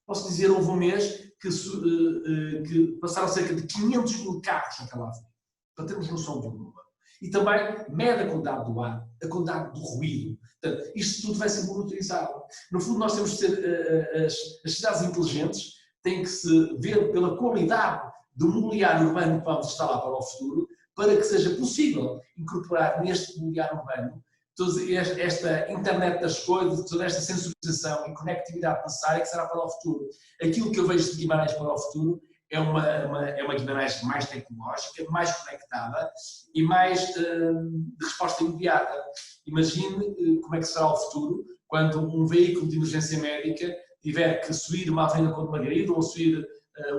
Posso dizer, houve um mês que passaram cerca de 500 mil carros naquela avenida, para termos noção do número. E também mede a qualidade do ar, a qualidade do ruído. Portanto, isto tudo vai ser monitorizado. No fundo, nós temos de ter as cidades inteligentes, têm que se ver pela qualidade do mobiliário urbano que vamos instalar para o futuro, para que seja possível incorporar neste mobiliário urbano toda esta internet das coisas, toda esta sensorização e conectividade necessária que será para o futuro. Aquilo que eu vejo de Guimarães para o futuro é uma Guimarães mais tecnológica, mais conectada e mais de resposta imediata. Imagine como é que será o futuro quando um veículo de emergência médica tiver que subir uma avenida com Margarida, ou subir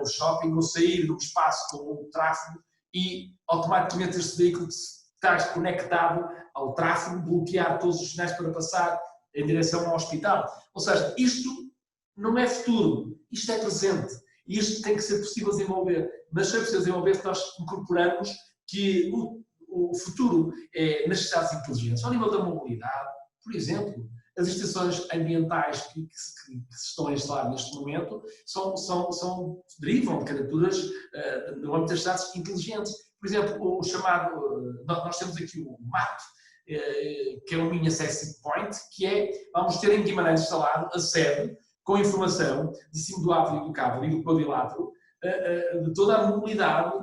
um shopping, ou sair de um espaço com um tráfego e automaticamente este veículo estar conectado ao tráfego, bloquear todos os sinais para passar em direção ao hospital. Ou seja, isto não é futuro, isto é presente. E isto tem que ser possível desenvolver. Mas se é possível desenvolver se nós incorporamos que o futuro é nas cidades inteligentes. Ao nível da mobilidade, por exemplo, as estações ambientais que se estão a instalar neste momento derivam de candidaturas no âmbito das cidades inteligentes. Por exemplo, o chamado, nós temos aqui o MAP, que é o Minha Access Point, que é, vamos ter em Guimarães instalado a sede com informação de cima do átrio e do cabo e do quadrilátero de toda a mobilidade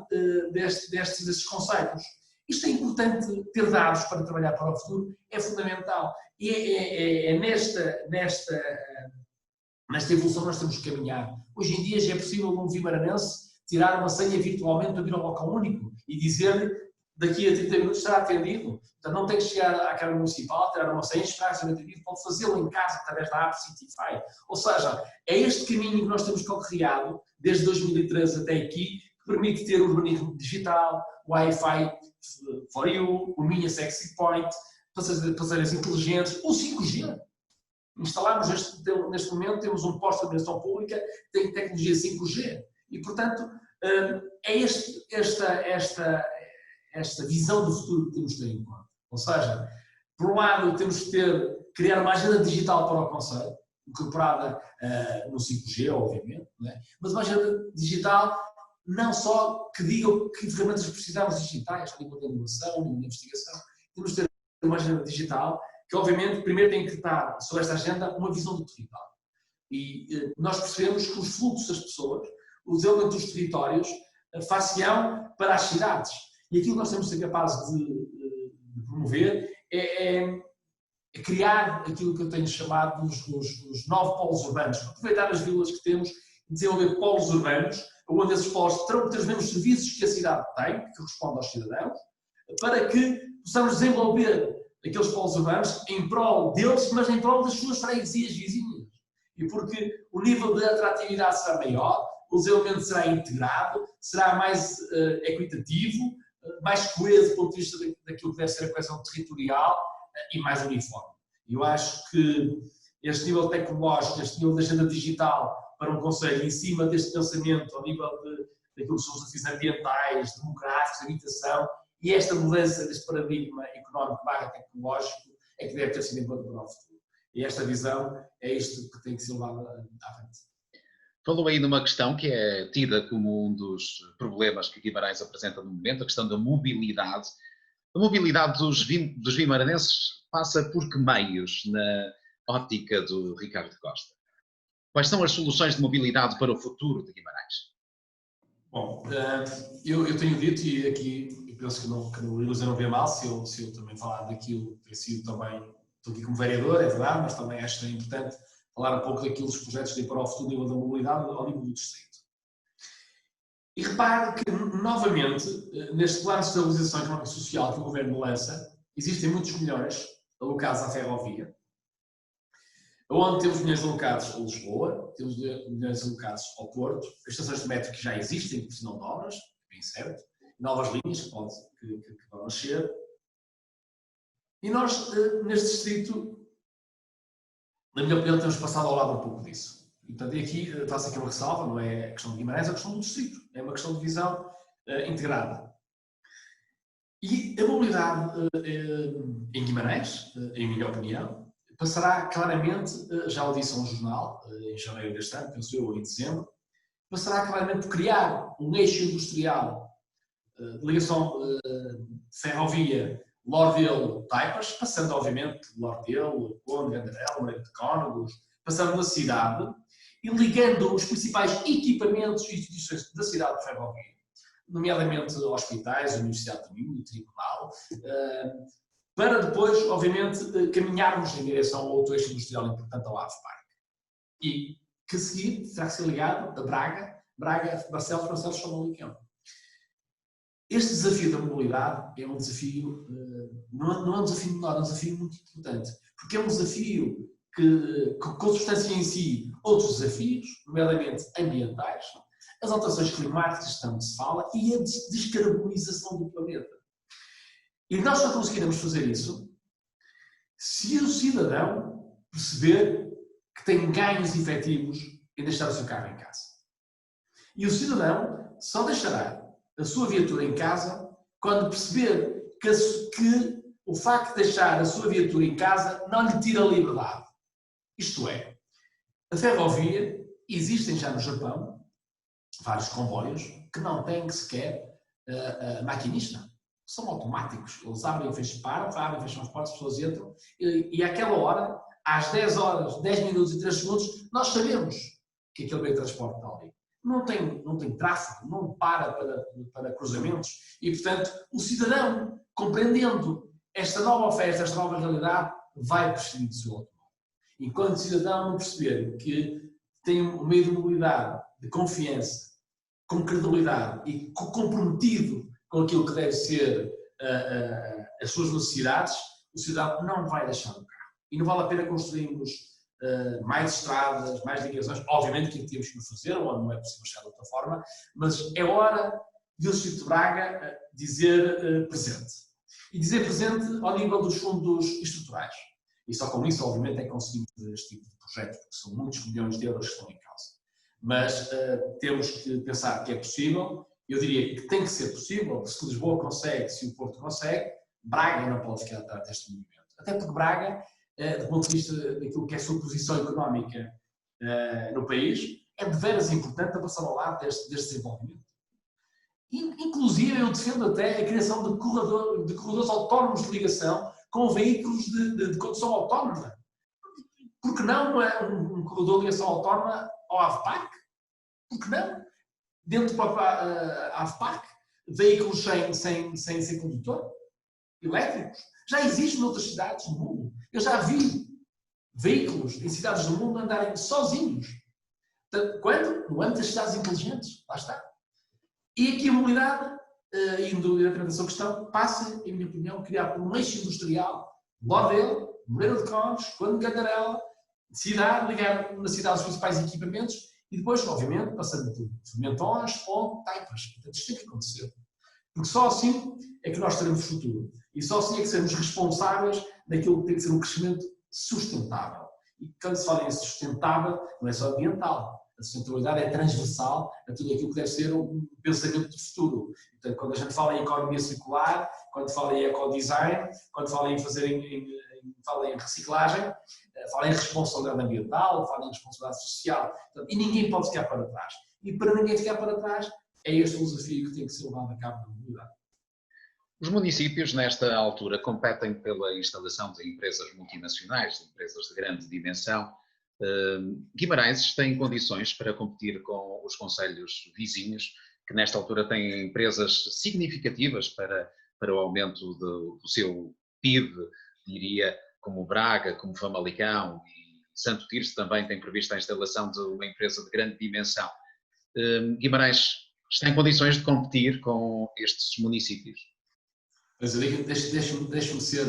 destes conceitos. Isto é importante ter dados para trabalhar para o futuro, é fundamental. E é nesta evolução que nós temos que caminhar. Hoje em dia já é possível um vimaranense tirar uma senha virtualmente, abrir um local único e dizer-lhe daqui a 30 minutos será atendido. Portanto, não tem que chegar à Câmara Municipal, tirar uma senha, esperar ser atendido, pode fazê-lo em casa através da app Citify. Ou seja, é este caminho que nós temos criado desde 2013 até aqui, que permite ter urbanismo digital, Wi-Fi for you, o Minha Sexy Point, passeiras inteligentes, o 5G. Instalamos neste momento, temos um posto de administração pública que tem tecnologia 5G. E, portanto, é esta visão do futuro que temos de ter em conta. Ou seja, por um lado temos que criar uma agenda digital para o Conselho, incorporada no 5G, obviamente, não é? Mas uma agenda digital não só que diga que ferramentas precisamos digitais, a nível de inovação, a nível de investigação, temos de ter uma agenda digital que, obviamente, primeiro tem que estar sobre esta agenda uma visão do território. E nós percebemos que os fluxos das pessoas, o desenvolvimento dos territórios, far-se-ão para as cidades. E aquilo que nós temos de ser capazes de promover é criar aquilo que eu tenho chamado os 9 polos urbanos. Aproveitar as vilas que temos e desenvolver polos urbanos, onde esses polos terão que ter os mesmos serviços que a cidade tem, que correspondem aos cidadãos, para que possamos desenvolver aqueles polos urbanos em prol deles, mas em prol das suas freguesias vizinhas. E porque o nível de atratividade será maior, o desenvolvimento será integrado, será mais equitativo, mais coeso do ponto de vista daquilo que deve ser a coesão territorial e mais uniforme. Eu acho que este nível tecnológico, este nível de agenda digital para um conselho em cima deste pensamento ao nível daquilo que são os desafios ambientais, demográficos, habitação e esta mudança deste paradigma económico barra tecnológico é que deve ter sido em conta para o futuro. E esta visão é isto que tem que ser levado à frente. Falou aí numa questão que é tida como um dos problemas que Guimarães apresenta no momento, a questão da mobilidade. A mobilidade dos vimaranenses passa por que meios na ótica do Ricardo Costa? Quais são as soluções de mobilidade para o futuro de Guimarães? Bom, eu tenho dito, e aqui penso que o Ilúcia não vê mal se eu também falar daquilo, ter sido também, estou aqui como vereador, é verdade, mas também acho que é importante falar um pouco daquilo dos projetos de para o futuro nível da mobilidade ao nível do distrito. E repare que, novamente, neste plano de estabilização económica e social que o Governo lança, existem muitos milhões alocados à ferrovia, onde temos milhões alocados a Lisboa, temos milhões alocados ao Porto, as estações de metro que já existem, que precisam de obras, bem certo, novas linhas que vão nascer. E nós, neste distrito, na minha opinião, temos passado ao lado um pouco disso. E, portanto, aqui faço aqui uma ressalva, não é a questão de Guimarães, é a questão do distrito. É uma questão de visão integrada. E a mobilidade em Guimarães, em minha opinião, passará claramente, já o disse a um jornal, em janeiro deste ano, penso eu, ou em dezembro, passará claramente por criar um eixo industrial de ligação ferrovia Lordelo-Taipas, passando obviamente por Lordelo, Conde, Gandarela, Moreira de Cónegos, passando na cidade e ligando os principais equipamentos e instituições da cidade de ferrovia, nomeadamente hospitais, a Universidade do Minho, o Tribunal, para depois, obviamente, caminharmos em direção ao outro eixo industrial importante, ao AVPARC. E que a seguir terá que ser ligado a Braga, Barcelos, Famalicão. Este desafio da mobilidade é um desafio, não é um desafio menor, é um desafio muito importante, porque é um desafio que consubstancia em si outros desafios, nomeadamente ambientais, as alterações climáticas, tanto se fala, e a descarbonização do planeta. E nós só conseguiremos fazer isso se o cidadão perceber que tem ganhos efetivos em deixar o seu carro em casa. E o cidadão só deixará a sua viatura em casa quando perceber que o facto de deixar a sua viatura em casa não lhe tira a liberdade. Isto é, a ferrovia, existem já no Japão vários comboios que não têm sequer maquinista. São automáticos. Eles abrem e fecham, abrem e fecham as portas, as pessoas entram e àquela hora, às 10 horas, 10 minutos e 3 segundos, nós sabemos que aquele meio de transporte está ali. Não tem tráfego, não para cruzamentos e, portanto, o cidadão, compreendendo esta nova oferta, esta nova realidade, vai prescindir do seu automóvel. Enquanto o cidadão não perceber que tem um meio de mobilidade de confiança, com credibilidade e comprometido com aquilo que deve ser as suas necessidades, o cidadão não vai deixar o carro. E não vale a pena construirmos mais estradas, mais ligações, obviamente que temos que o fazer, ou não é possível chegar de outra forma, mas é hora de o Distrito de Braga dizer presente. E dizer presente ao nível dos fundos estruturais. E só com isso, obviamente, é que conseguimos fazer este tipo de projetos, porque são muitos milhões de euros que estão em causa. Mas temos que pensar que é possível. Eu diria que tem que ser possível. Se Lisboa consegue, se o Porto consegue, Braga não pode ficar atrás deste movimento. Até porque Braga, do ponto de vista daquilo que é a sua posição económica no país, é de veras importante a passar ao lado deste desenvolvimento. Inclusive, eu defendo até a criação de corredores autónomos de ligação com veículos de condução autónoma. Por que não um corredor de ligação autónoma ao AVPARC? Por que não? Dentro do próprio AVPARC, veículos sem condutor, elétricos. Já existe noutras cidades do mundo. Eu já vi veículos em cidades do mundo andarem sozinhos. Quando? No âmbito das cidades inteligentes. Lá está. E aqui a mobilidade, indo diretamente à sua questão, passa, em minha opinião, a criar um eixo industrial, Bordel, Moreira de Cónegos, Conde de Gandarela, cidade, ligar na cidade os principais equipamentos e depois, obviamente, passando por Mentões, Ponte, Taipas. Portanto, isto tem que acontecer. Porque só assim é que nós teremos futuro. E só assim é que seremos responsáveis daquilo que tem que ser um crescimento sustentável. E quando se fala em sustentável, não é só ambiental. A sustentabilidade é transversal a tudo aquilo que deve ser um pensamento do futuro. Portanto, quando a gente fala em economia circular, quando fala em ecodesign, quando fala em fala em reciclagem, fala em responsabilidade ambiental, fala em responsabilidade social. Portanto, e ninguém pode ficar para trás. E para ninguém ficar para trás, é este o desafio que tem que ser levado a cabo na mobilidade. Os municípios, nesta altura, competem pela instalação de empresas multinacionais, de empresas de grande dimensão. Guimarães tem condições para competir com os concelhos vizinhos que nesta altura tem empresas significativas para o aumento do seu PIB, diria, como Braga, como Famalicão, e Santo Tirso também tem previsto a instalação de uma empresa de grande dimensão. Guimarães está em condições de competir com estes municípios? Mas deixe-me ser...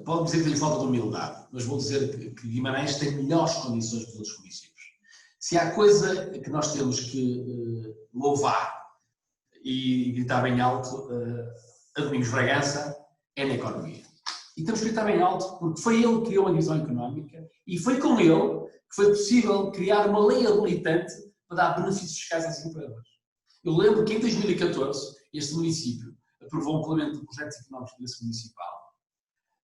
Pode dizer que lhe falta de humildade, mas vou dizer que Guimarães tem melhores condições que os outros municípios. Se há coisa que nós temos que louvar e gritar bem alto a Domingos Bragança, é na economia. E temos que gritar bem alto porque foi ele que criou a divisão económica e foi com ele que foi possível criar uma lei habilitante para dar benefícios fiscais às empresas. Eu lembro que em 2014 este município aprovou um regulamento de projetos económicos de interesse municipal,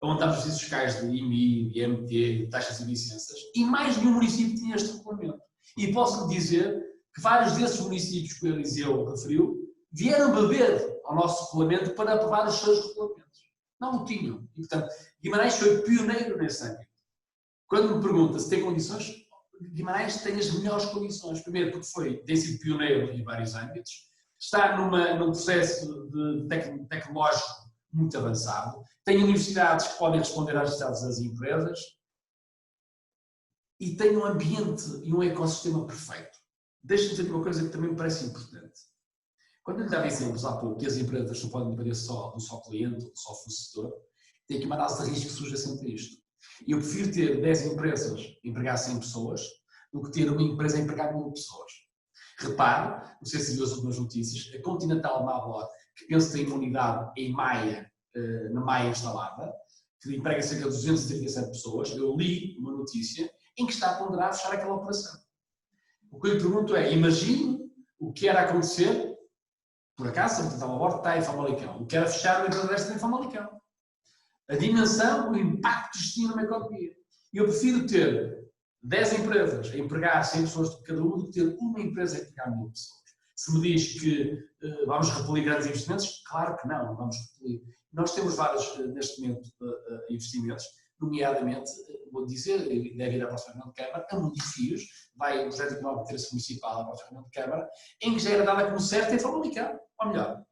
onde dá benefícios fiscais de IMI, IMT, taxas e licenças, e mais nenhum município tinha este regulamento. E posso lhe dizer que vários desses municípios que o Eliseu referiu vieram beber ao nosso regulamento para aprovar os seus regulamentos. Não o tinham. E, portanto, Guimarães foi pioneiro nesse âmbito. Quando me pergunta se tem condições, Guimarães tem as melhores condições. Primeiro, porque tem sido pioneiro em vários âmbitos, está num processo tecnológico muito avançado, tem universidades que podem responder às necessidades das empresas e tem um ambiente e um ecossistema perfeito. Deixe-me dizer uma coisa que também me parece importante. Quando eu lhe dava exemplos há pouco que as empresas não podem depender só do só cliente ou do só fornecedor, tem aqui uma análise de risco subjacente a isto. E eu prefiro ter 10 empresas a empregar 100 pessoas do que ter uma empresa a empregar 1000 pessoas. Repare, não sei se viu as últimas notícias, a Continental Mabor, que pensa em uma unidade em Maia, na Maia instalada, que emprega cerca de 237 pessoas. Eu li uma notícia em que está a ponderar fechar aquela operação. O que eu lhe pergunto é, imagine o que era acontecer, por acaso, a Continental Mabor está em Famalicão, o que era fechar uma empresa desta em Famalicão. A dimensão, o impacto que tinha numa economia. Eu prefiro ter 10 empresas a empregar 100 pessoas de cada uma do que ter uma empresa a empregar 1000 pessoas. Se me diz que vamos repelir grandes investimentos, claro que não vamos repelir. Nós temos vários, neste momento, investimentos, nomeadamente, vou dizer, deve ir à próxima reunião de Câmara, a Mundifios, vai o projeto económico de interesse municipal à próxima reunião de Câmara, em que já era dada como certo em Famalicão. Ou melhor,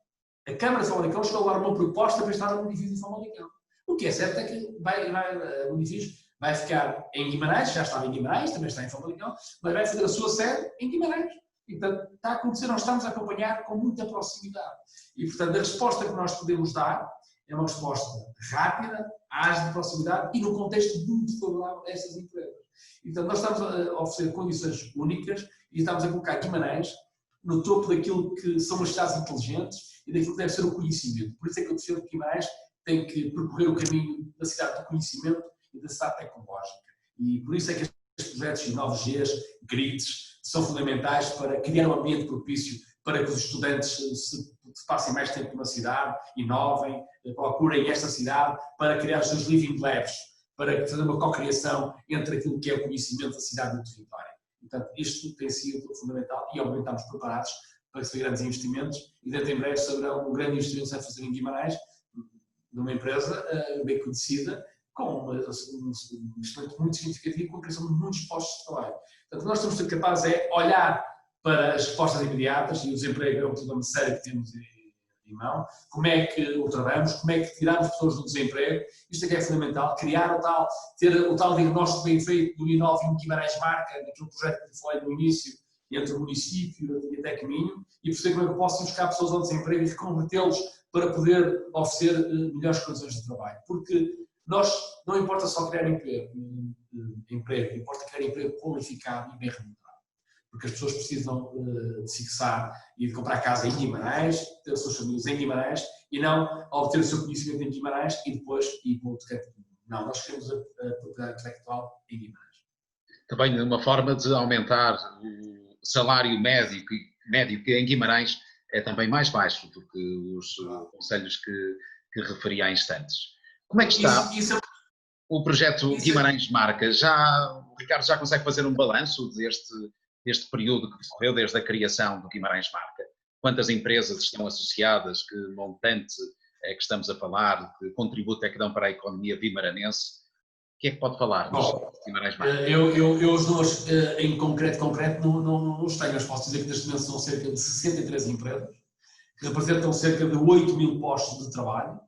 a Câmara de Famalicão chegou a dar uma proposta para estar a Mundifios em Famalicão. O que é certo é que a Mundifios vai ficar em Guimarães, já estava em Guimarães, também está em Famalicão, mas vai fazer a sua sede em Guimarães. E, portanto, está a acontecer, nós estamos a acompanhar com muita proximidade. E, portanto, a resposta que nós podemos dar é uma resposta rápida, ágil, de proximidade e num contexto muito favorável a estas empresas. E, portanto, nós estamos a oferecer condições únicas e estamos a colocar Guimarães no topo daquilo que são as cidades inteligentes e daquilo que deve ser o conhecimento. Por isso é que eu defendo que Guimarães tem que percorrer o caminho da cidade do conhecimento e da cidade tecnológica. E por isso é que estes projetos de 9Gs, GRIDs, são fundamentais para criar um ambiente propício para que os estudantes se passem mais tempo na cidade, inovem, procurem esta cidade para criar os seus living labs, para fazer uma cocriação entre aquilo que é o conhecimento da cidade e do território. Portanto, isto tem sido fundamental e, obviamente, estamos preparados para receber grandes investimentos e, dentro em breve, saberá um grande investimento a fazer em Guimarães, numa empresa bem conhecida, com um investimento muito significativo e com a criação de muitos postos de trabalho. Portanto, o que nós temos de ser capazes é olhar para as respostas imediatas, e o desemprego é um problema sério que temos em mão, como é que o travamos, como é que tiramos pessoas do desemprego, isto é que é fundamental, criar ter o tal diagnóstico bem feito do Inove em Guimarães Marca, naquele projeto que falei no início, entre o município e até Caminho, e perceber como é que eu posso buscar pessoas ao desemprego e reconvertê-los para poder oferecer melhores condições de trabalho. Porque nós, não importa só criar emprego, importa criar emprego qualificado e bem remunerado. Porque as pessoas precisam de se fixar e de comprar casa em Guimarães, ter as suas famílias em Guimarães, e não obter o seu conhecimento em Guimarães e depois ir para outro canto. Não, nós queremos a propriedade intelectual em Guimarães. Também uma forma de aumentar o salário médio, que em Guimarães é também mais baixo do que os concelhos que referi há instantes. Como é que está o projeto Guimarães Marca? O Ricardo já consegue fazer um balanço deste período que decorreu, desde a criação do Guimarães Marca? Quantas empresas estão associadas? Que montante é que estamos a falar? Que contributo é que dão para a economia vimaranense? que é que pode falar nos Bom, Guimarães Marca? eu os números em concreto não os tenho, mas posso dizer que neste momento são cerca de 63 empresas, que representam cerca de 8 mil postos de trabalho,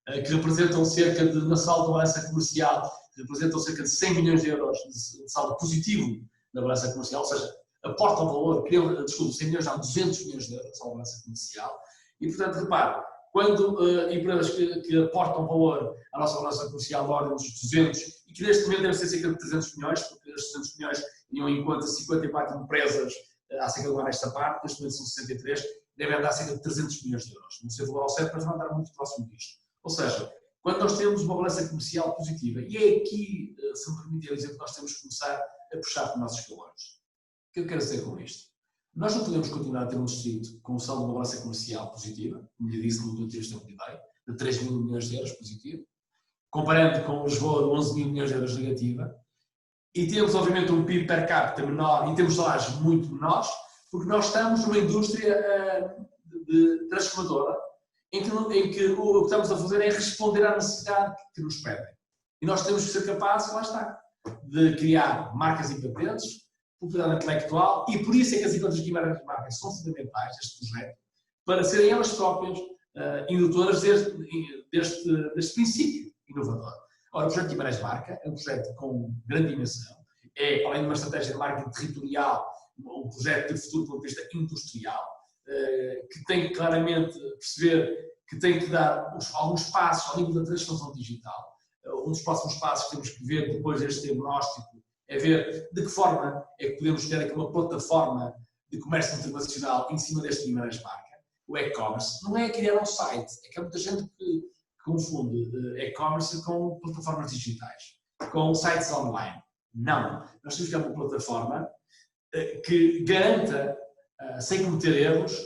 que representam cerca de, na saldo da balança comercial, que representam cerca de 100 milhões de euros de saldo positivo na balança comercial, ou seja, aportam valor, desculpe, 100 milhões, já 200 milhões de euros de saldo da balança comercial, e portanto, repare, quando empresas que aportam valor à nossa balança comercial na ordem dos 200, e que neste momento devem ser cerca de 300 milhões, porque os 300 milhões iam em conta 54 empresas acerca do ano esta parte, neste momento são 63, devem andar cerca de 300 milhões de euros. Não sei o valor ao certo, mas vão andar muito próximo disto. Ou seja, quando nós temos uma balança comercial positiva, e é aqui, se me permitir dizer, que nós temos que começar a puxar para os nossos escalões. O que eu quero dizer com isto? Nós não podemos continuar a ter um distrito com um saldo de uma balança comercial positiva, como lhe disse no último texto da unidade, de 3 mil milhões de euros positivo, comparando com Lisboa de 11 mil milhões de euros negativa, e temos obviamente um PIB per capita menor e temos salários muito menores, porque nós estamos numa indústria transformadora em que o que estamos a fazer é responder à necessidade que nos pedem. E nós temos que ser capazes, lá está, de criar marcas e patentes, propriedade intelectual, e por isso é que as empresas Guimarães Marca são fundamentais, este projeto, para serem elas próprias indutoras deste princípio inovador. Ora, o projeto Guimarães Marca é um projeto com grande dimensão, é, além de uma estratégia de marketing territorial, um projeto de futuro do ponto de vista industrial, que tem que claramente perceber que tem que dar alguns passos ao nível da transformação digital. Um dos próximos passos que temos que ver depois deste diagnóstico é ver de que forma é que podemos ter aqui uma plataforma de comércio internacional em cima deste Guimarães Marca, o e-commerce. Não é criar um site, é que há muita gente que confunde e-commerce com plataformas digitais, com sites online. Não, nós temos que ter uma plataforma que garanta, sem cometer erros,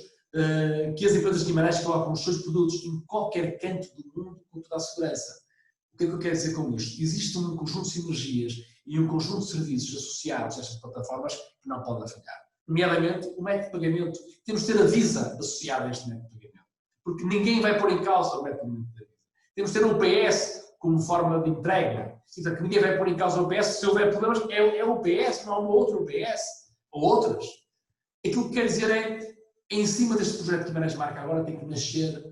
que as empresas de Guimarães colocam os seus produtos em qualquer canto do mundo com toda a segurança. O que é que eu quero dizer com isto? Existe um conjunto de sinergias e um conjunto de serviços associados a estas plataformas que não podem falhar. Nomeadamente, o método de pagamento. Temos de ter a Visa associada a este método de pagamento. Porque ninguém vai pôr em causa o método de pagamento da Visa. Temos de ter um PS como forma de entrega. Então, que ninguém vai pôr em causa o PS. Se houver problemas, é o PS, não há uma outra UPS. Ou outras. Aquilo que quero dizer é, em cima deste projeto de Guimarães Marca, agora tem que nascer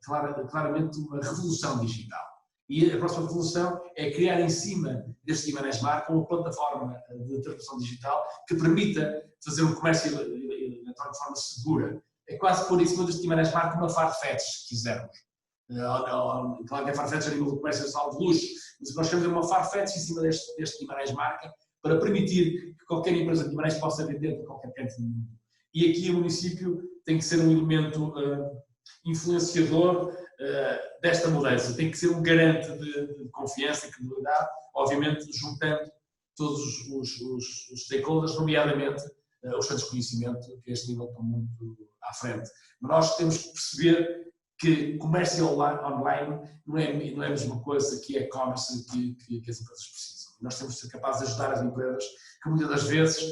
claramente uma revolução digital. E a próxima revolução é criar em cima deste Guimarães Marca uma plataforma de transformação digital que permita fazer um comércio eletrónico de forma segura. É quase pôr em cima deste Guimarães Marca uma Farfetch, se quisermos. Claro que a Farfetch é a nível do comércio nacional de luxo, mas nós queremos uma Farfetch em cima deste Guimarães Marca para permitir que qualquer empresa de Guimarães possa vender de qualquer canto do mundo. E aqui o município tem que ser um elemento influenciador desta mudança. Tem que ser um garante de confiança e credibilidade, obviamente juntando todos os stakeholders, nomeadamente os centros de conhecimento, que a este nível estão muito à frente. Mas nós temos que perceber que comércio online não é a mesma coisa que e-commerce que as empresas precisam. Nós temos de ser capazes de ajudar as empresas que muitas das vezes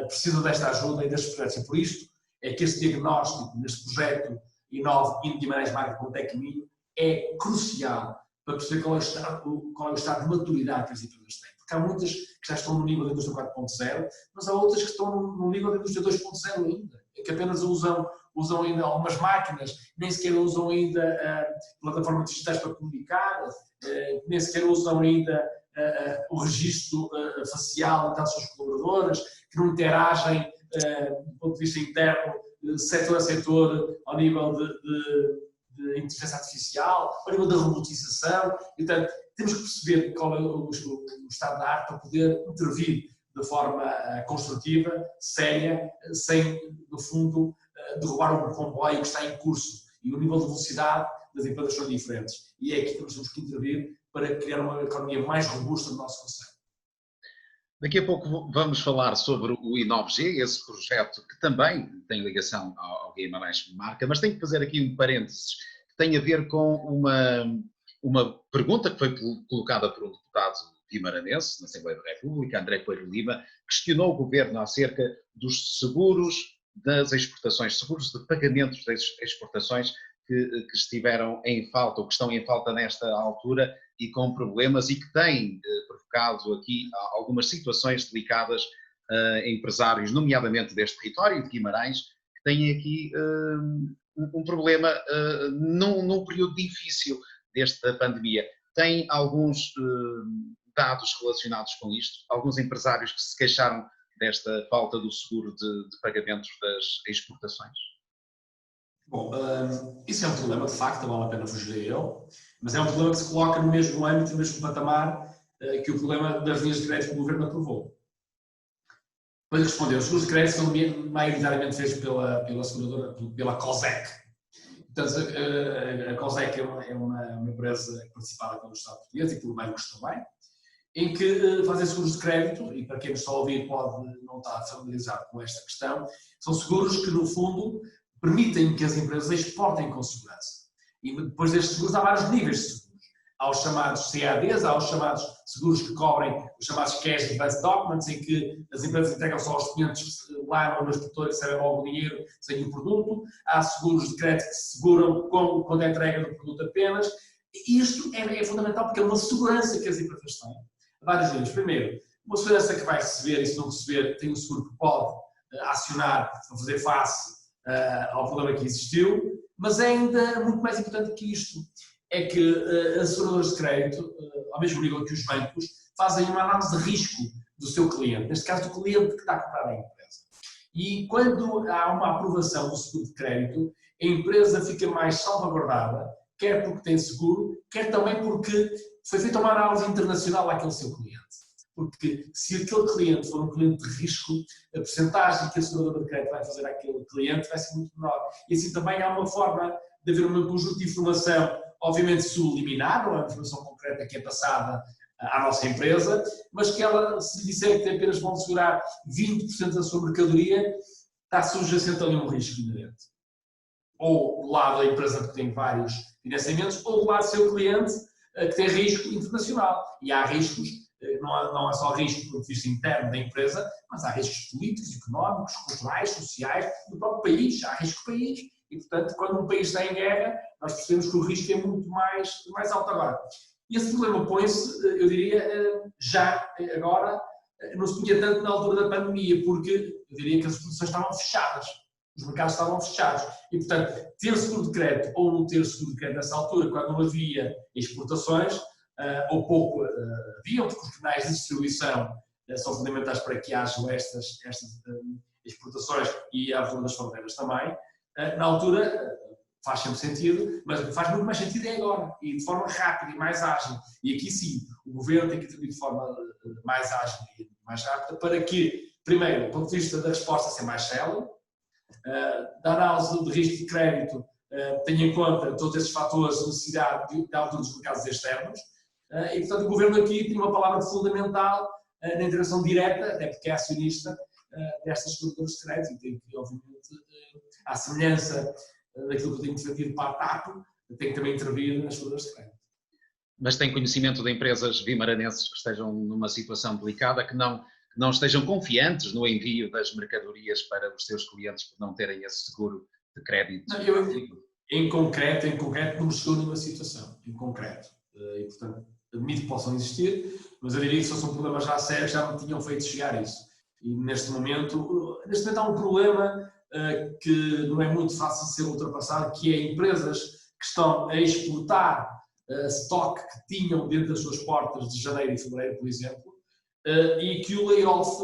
precisam desta ajuda e destes projetos. E por isto é que este diagnóstico, neste projeto Inove Indo Guimarães Marca com o Tecminho, é crucial para perceber qual é o estado de maturidade que as empresas têm. Porque há muitas que já estão no nível da indústria 4.0, mas há outras que estão no nível da indústria 2.0 ainda, que apenas usam ainda algumas máquinas, nem sequer usam ainda plataformas digitais para comunicar, nem sequer usam ainda o registro facial entre as suas colaboradoras, que não interagem do ponto de vista interno, setor a setor, ao nível de inteligência artificial, ao nível da robotização. Portanto, temos que perceber qual é o estado da arte para poder intervir de forma construtiva, séria, sem, no fundo, derrubar um comboio que está em curso. E o nível de velocidade das empresas são diferentes. E é aqui que nós temos que intervir para criar uma economia mais robusta no nosso conceito. Daqui a pouco vamos falar sobre o I9G, esse projeto que também tem ligação ao Guimarães Marca, mas tenho que fazer aqui um parênteses que tem a ver com uma pergunta que foi colocada por um deputado guimaranense na Assembleia da República, André Coelho Lima, questionou o governo acerca dos seguros das exportações, seguros de pagamentos das exportações que estiveram em falta ou que estão em falta nesta altura e com problemas e que tem provocado aqui algumas situações delicadas a empresários, nomeadamente deste território de Guimarães, que têm aqui um problema num período difícil desta pandemia. Tem alguns dados relacionados com isto? Alguns empresários que se queixaram desta falta do seguro de pagamentos das exportações? Bom, isso é um problema, de facto, não vale a pena fugir a ele, mas é um problema que se coloca no mesmo âmbito, no mesmo patamar que o problema das linhas de crédito que o Governo aprovou. Para lhe responder, os seguros de crédito são maioritariamente feitos pela seguradora, pela COSEC. Portanto, a COSEC é uma empresa participada pelo Estado português e pelo bancos também, em que fazem seguros de crédito, e para quem nos está a ouvir pode não estar familiarizado com esta questão, são seguros que, no fundo, permitem que as empresas exportem com segurança. E depois destes seguros há vários níveis de seguros. Há os chamados CADs, há os chamados seguros que cobrem os chamados Cash Advance Documents, em que as empresas entregam só os documentos lá no exportador e recebem logo o dinheiro sem o produto. Há seguros de crédito que se seguram quando é entrega do produto apenas. E isto é fundamental porque é uma segurança que as empresas têm. Há vários níveis. Primeiro, uma segurança que vai receber e se não receber tem um seguro que pode acionar para fazer face ao problema que existiu, mas é ainda muito mais importante que isto, é que as seguradoras de crédito, ao mesmo nível que os bancos, fazem uma análise de risco do seu cliente, neste caso do cliente que está a comprar a empresa. E quando há uma aprovação do seguro de crédito, a empresa fica mais salvaguardada, quer porque tem seguro, quer também porque foi feita uma análise internacional àquele seu cliente. Porque se aquele cliente for um cliente de risco, a percentagem que a seguradora de crédito vai fazer àquele cliente vai ser muito menor. E assim também há uma forma de haver um conjunto de informação, obviamente subliminar, não é uma informação concreta que é passada à nossa empresa, mas que ela, se lhe disser que apenas vão segurar 20% da sua mercadoria, está subjacente ali um risco inerente. Ou do lado da empresa que tem vários financiamentos, ou do lado do seu cliente que tem risco internacional. E há riscos. Não é só risco do ponto de vista interno da empresa, mas há riscos políticos, económicos, culturais, sociais, do próprio país. Há risco do país e, portanto, quando um país está em guerra, nós percebemos que o risco é muito mais alto agora. E esse problema põe-se, eu diria, já agora, não se punha tanto na altura da pandemia, porque eu diria que as exportações estavam fechadas, os mercados estavam fechados. E, portanto, ter seguro de crédito ou não ter seguro de crédito nessa altura, quando não havia exportações, ou pouco haviam, porque os canais de distribuição são fundamentais para que hajam estas exportações e a abertura das fronteiras também. Na altura faz sempre sentido, mas faz muito mais sentido é agora, e de forma rápida e mais ágil. E aqui sim, o governo tem que intervir de forma mais ágil e mais rápida para que, primeiro, do ponto de vista da resposta ser mais célere, da análise de risco de crédito tenha em conta todos esses fatores de necessidade de abertura dos mercados externos. E, portanto, o Governo aqui tem uma palavra fundamental na intervenção direta, até porque é acionista destas seguradoras de crédito e tem que, obviamente, à semelhança daquilo que tem defendido para a TAP, tem que também intervir nas seguradoras de crédito. Mas tem conhecimento de empresas vimaranenses que estejam numa situação delicada, que não estejam confiantes no envio das mercadorias para os seus clientes por não terem esse seguro de crédito? Não, em concreto, não me chegou nenhuma situação, em concreto. E, portanto, admito que possam existir, mas eu diria que se fosse um problema já sério, já me tinham feito chegar a isso. E neste momento há um problema que não é muito fácil de ser ultrapassado, que é empresas que estão a exportar stock que tinham dentro das suas portas de janeiro e fevereiro, por exemplo, e que o layoff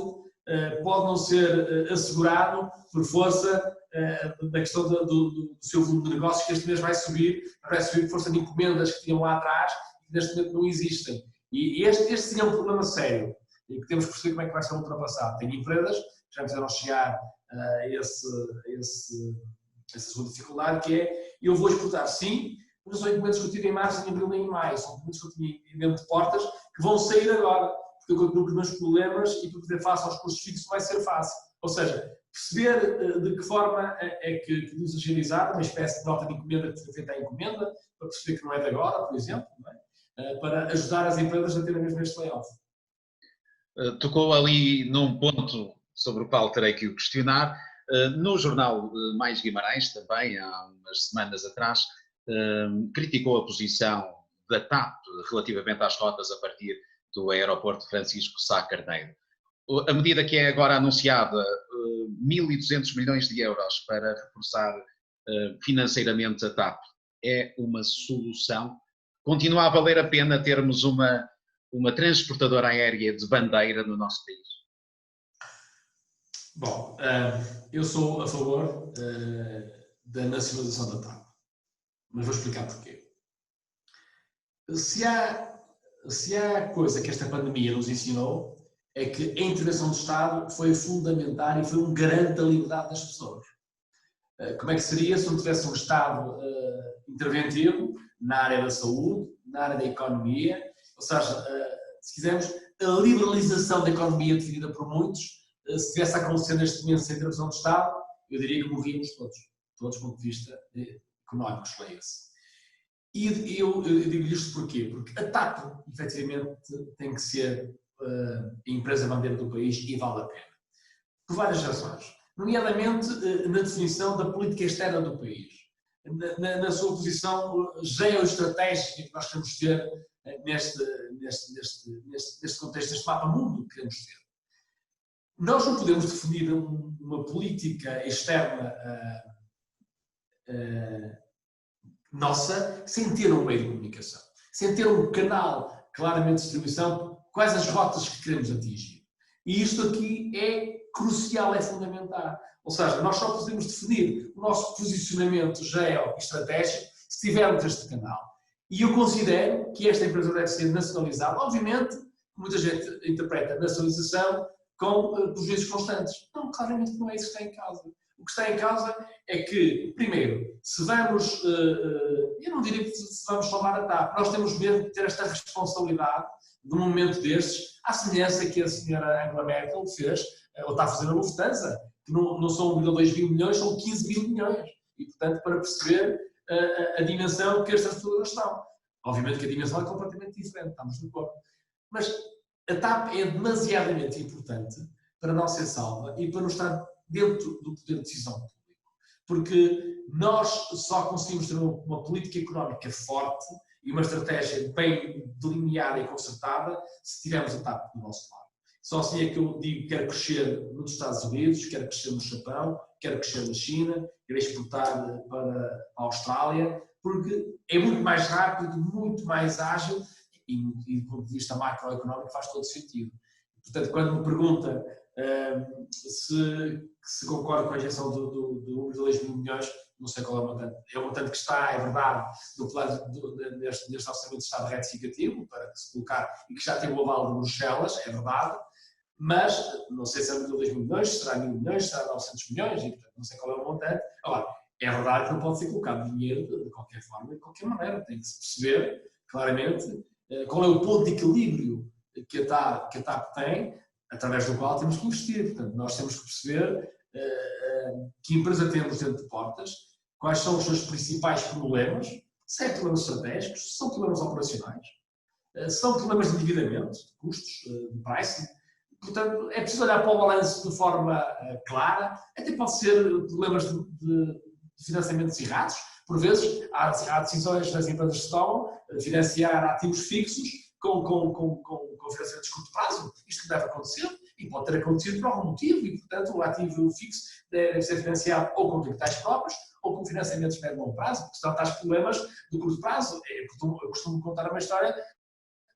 pode não ser assegurado por força da questão do seu volume de negócios, que este mês vai subir por força de encomendas que tinham lá atrás e que neste momento não existem. E este sim é um problema sério e que temos que perceber como é que vai ser ultrapassado. Tem empresas que já fizeram chegar essa sua dificuldade, que é: eu vou exportar sim, mas são encomendas que eu tive em março, em abril e em maio, são encomendas que eu tinha dentro de portas que vão sair agora, porque eu continuo com os meus problemas e para fazer face aos custos fixos vai ser fácil. Ou seja, perceber de que forma é que podemos agilizar uma espécie de nota de encomenda que foi feita à encomenda, para perceber que não é de agora, por exemplo, não é? Para ajudar as empresas a terem mesmo este layoff. Tocou ali num ponto sobre o qual terei que o questionar. No jornal Mais Guimarães, também há umas semanas atrás, criticou a posição da TAP relativamente às rotas a partir do aeroporto Francisco Sá Carneiro. A medida que é agora anunciada, 1.200 milhões de euros para reforçar financeiramente a TAP, é uma solução? Continua a valer a pena termos uma transportadora aérea de bandeira no nosso país? Bom, eu sou a favor da nacionalização da TAP, mas vou explicar porquê. Se há coisa que esta pandemia nos ensinou, é que a intervenção do Estado foi fundamental e foi um garante da liberdade das pessoas. Como é que seria se não tivesse um Estado interventivo na área da saúde, na área da economia, ou seja, se quisermos, a liberalização da economia definida por muitos, se tivesse acontecido neste momento sem intervenção do Estado, eu diria que morríamos todos do ponto de vista económico, leia-se. E eu digo isto porquê? Porque a TAP, efetivamente, tem que ser a empresa bandeira do país e vale a pena. Por várias razões. Nomeadamente na definição da política externa do país. Na sua posição geoestratégica que nós queremos ter neste contexto, neste mapa mundo que queremos ter. Nós não podemos definir uma política externa nossa sem ter um meio de comunicação, sem ter um canal claramente de distribuição, quais as rotas que queremos atingir. E isto aqui é crucial, é fundamental. Ou seja, nós só podemos definir o nosso posicionamento geoestratégico se tivermos este canal. E eu considero que esta empresa deve ser nacionalizada. Obviamente, muita gente interpreta nacionalização com prejuízos constantes. Não, claramente não é isso que está em causa. O que está em causa é que, primeiro, se vamos, eu não diria que se vamos salvar a TAP, nós temos mesmo de ter esta responsabilidade de um momento destes, à semelhança que a senhora Angela Merkel fez, ou está a fazer a Lufthansa, que não são 1,2 mil milhões, são 15 mil milhões. E, portanto, para perceber a dimensão que estas pessoas estão. Obviamente que a dimensão é completamente diferente, estamos de acordo. Mas a TAP é demasiadamente importante para não ser salva e para não estar dentro do poder de decisão público. Porque nós só conseguimos ter uma política económica forte e uma estratégia bem delineada e concertada se tivermos a TAP do nosso lado. Só assim é que eu digo que quero crescer nos Estados Unidos, quero crescer no Japão, quero crescer na China, quero exportar para a Austrália, porque é muito mais rápido, muito mais ágil e do ponto de vista macroeconómico faz todo sentido. Portanto, quando me pergunta se concordo com a injeção do 1,2 mil milhões, não sei qual é o montante. É o montante que está, é verdade, no plano deste orçamento de Estado retificativo, para se colocar, e que já tem o aval de Bruxelas, é verdade, mas não sei se é 1,2 mil milhões, será 1.000 milhões, será 900 milhões, e portanto não sei qual é o montante. Agora, é verdade que não pode ser colocado dinheiro de qualquer forma, de qualquer maneira. Tem que se perceber claramente qual é o ponto de equilíbrio que a TAP tem, através do qual temos que investir. Portanto, nós temos que perceber que empresa temos dentro de portas, quais são os seus principais problemas, se é problemas estratégicos, se são problemas operacionais, se são problemas de endividamento, de custos, de pricing. Portanto, é preciso olhar para o balanço de forma clara, até pode ser problemas de financiamentos errados. Por vezes, há decisões das empresas que tomam financiar ativos fixos com financiamentos de curto prazo. Isto deve acontecer e pode ter acontecido por algum motivo e, portanto, o ativo fixo deve ser financiado ou com capitais próprios ou com financiamentos de médio e longo prazo, porque senão tais problemas de curto prazo. Eu costumo contar uma história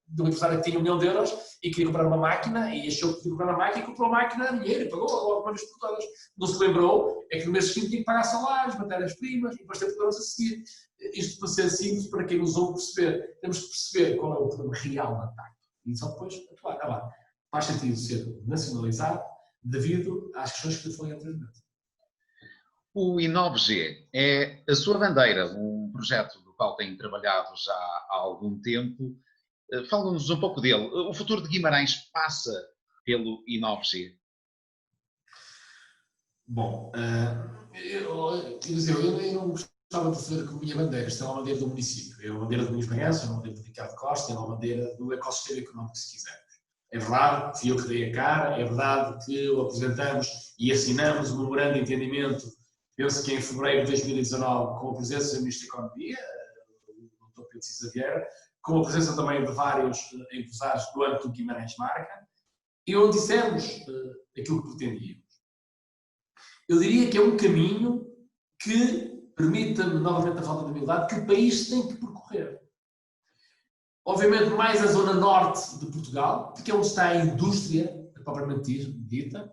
de um empresário que tinha 1 milhão de euros e queria comprar uma máquina e achou que podia comprar uma máquina e comprou a máquina a dinheiro e pagou logo uma vez por todas. Não se lembrou é que no mês seguinte tinha que pagar salários, matérias-primas e depois ter problemas a seguir. Isto para ser simples, para quem nos ouve perceber, temos que perceber qual é o problema real da TAP e só depois atuar. Agora, faz sentido ser nacionalizado devido às questões que lhe falei anteriormente. O I9G é a sua bandeira, um projeto do qual tem trabalhado já há algum tempo. Fala-nos um pouco dele. O futuro de Guimarães passa pelo I9G? Bom, eu não gostava de dizer que a minha bandeira, esta é uma bandeira do município, é uma bandeira do Luís Bragança, é uma bandeira do Ricardo Costa, é uma bandeira do ecossistema económico, se quisermos. É verdade, fui eu que dei a cara, é verdade que o apresentamos e assinamos o memorando de entendimento, penso que em fevereiro de 2019, com a presença do Ministro da Economia, o Dr. Pedro Cisa Vieira, com a presença também de vários empresários do âmbito do Guimarães Marca, e onde dissemos aquilo que pretendíamos. Eu diria que é um caminho que, permita-me novamente a falta de humildade, que o país tem que percorrer. Obviamente mais a zona norte de Portugal, porque é onde está a indústria, propriamente dita,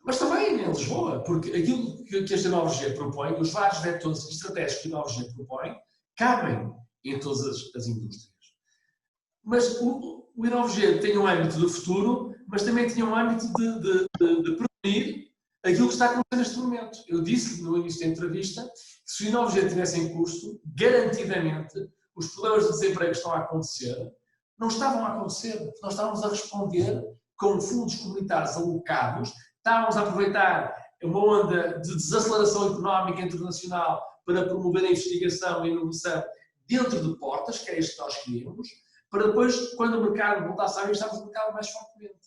mas também em Lisboa, porque aquilo que esta InovaG propõe, os vários vetores estratégicos que a InovaG propõe, cabem em todas as indústrias. Mas o InovaG tem um âmbito do futuro, mas também tinha um âmbito de prevenir aquilo que está a acontecer neste momento. Eu disse no início da entrevista que se o InovaG tivesse em curso, garantidamente, os problemas de desemprego que estão a acontecer não estavam a acontecer. Nós estávamos a responder com fundos comunitários alocados, estávamos a aproveitar uma onda de desaceleração económica internacional para promover a investigação e a inovação dentro de portas, que é isto que nós queríamos, para depois, quando o mercado voltasse a abrir, estarmos no mercado mais fortemente.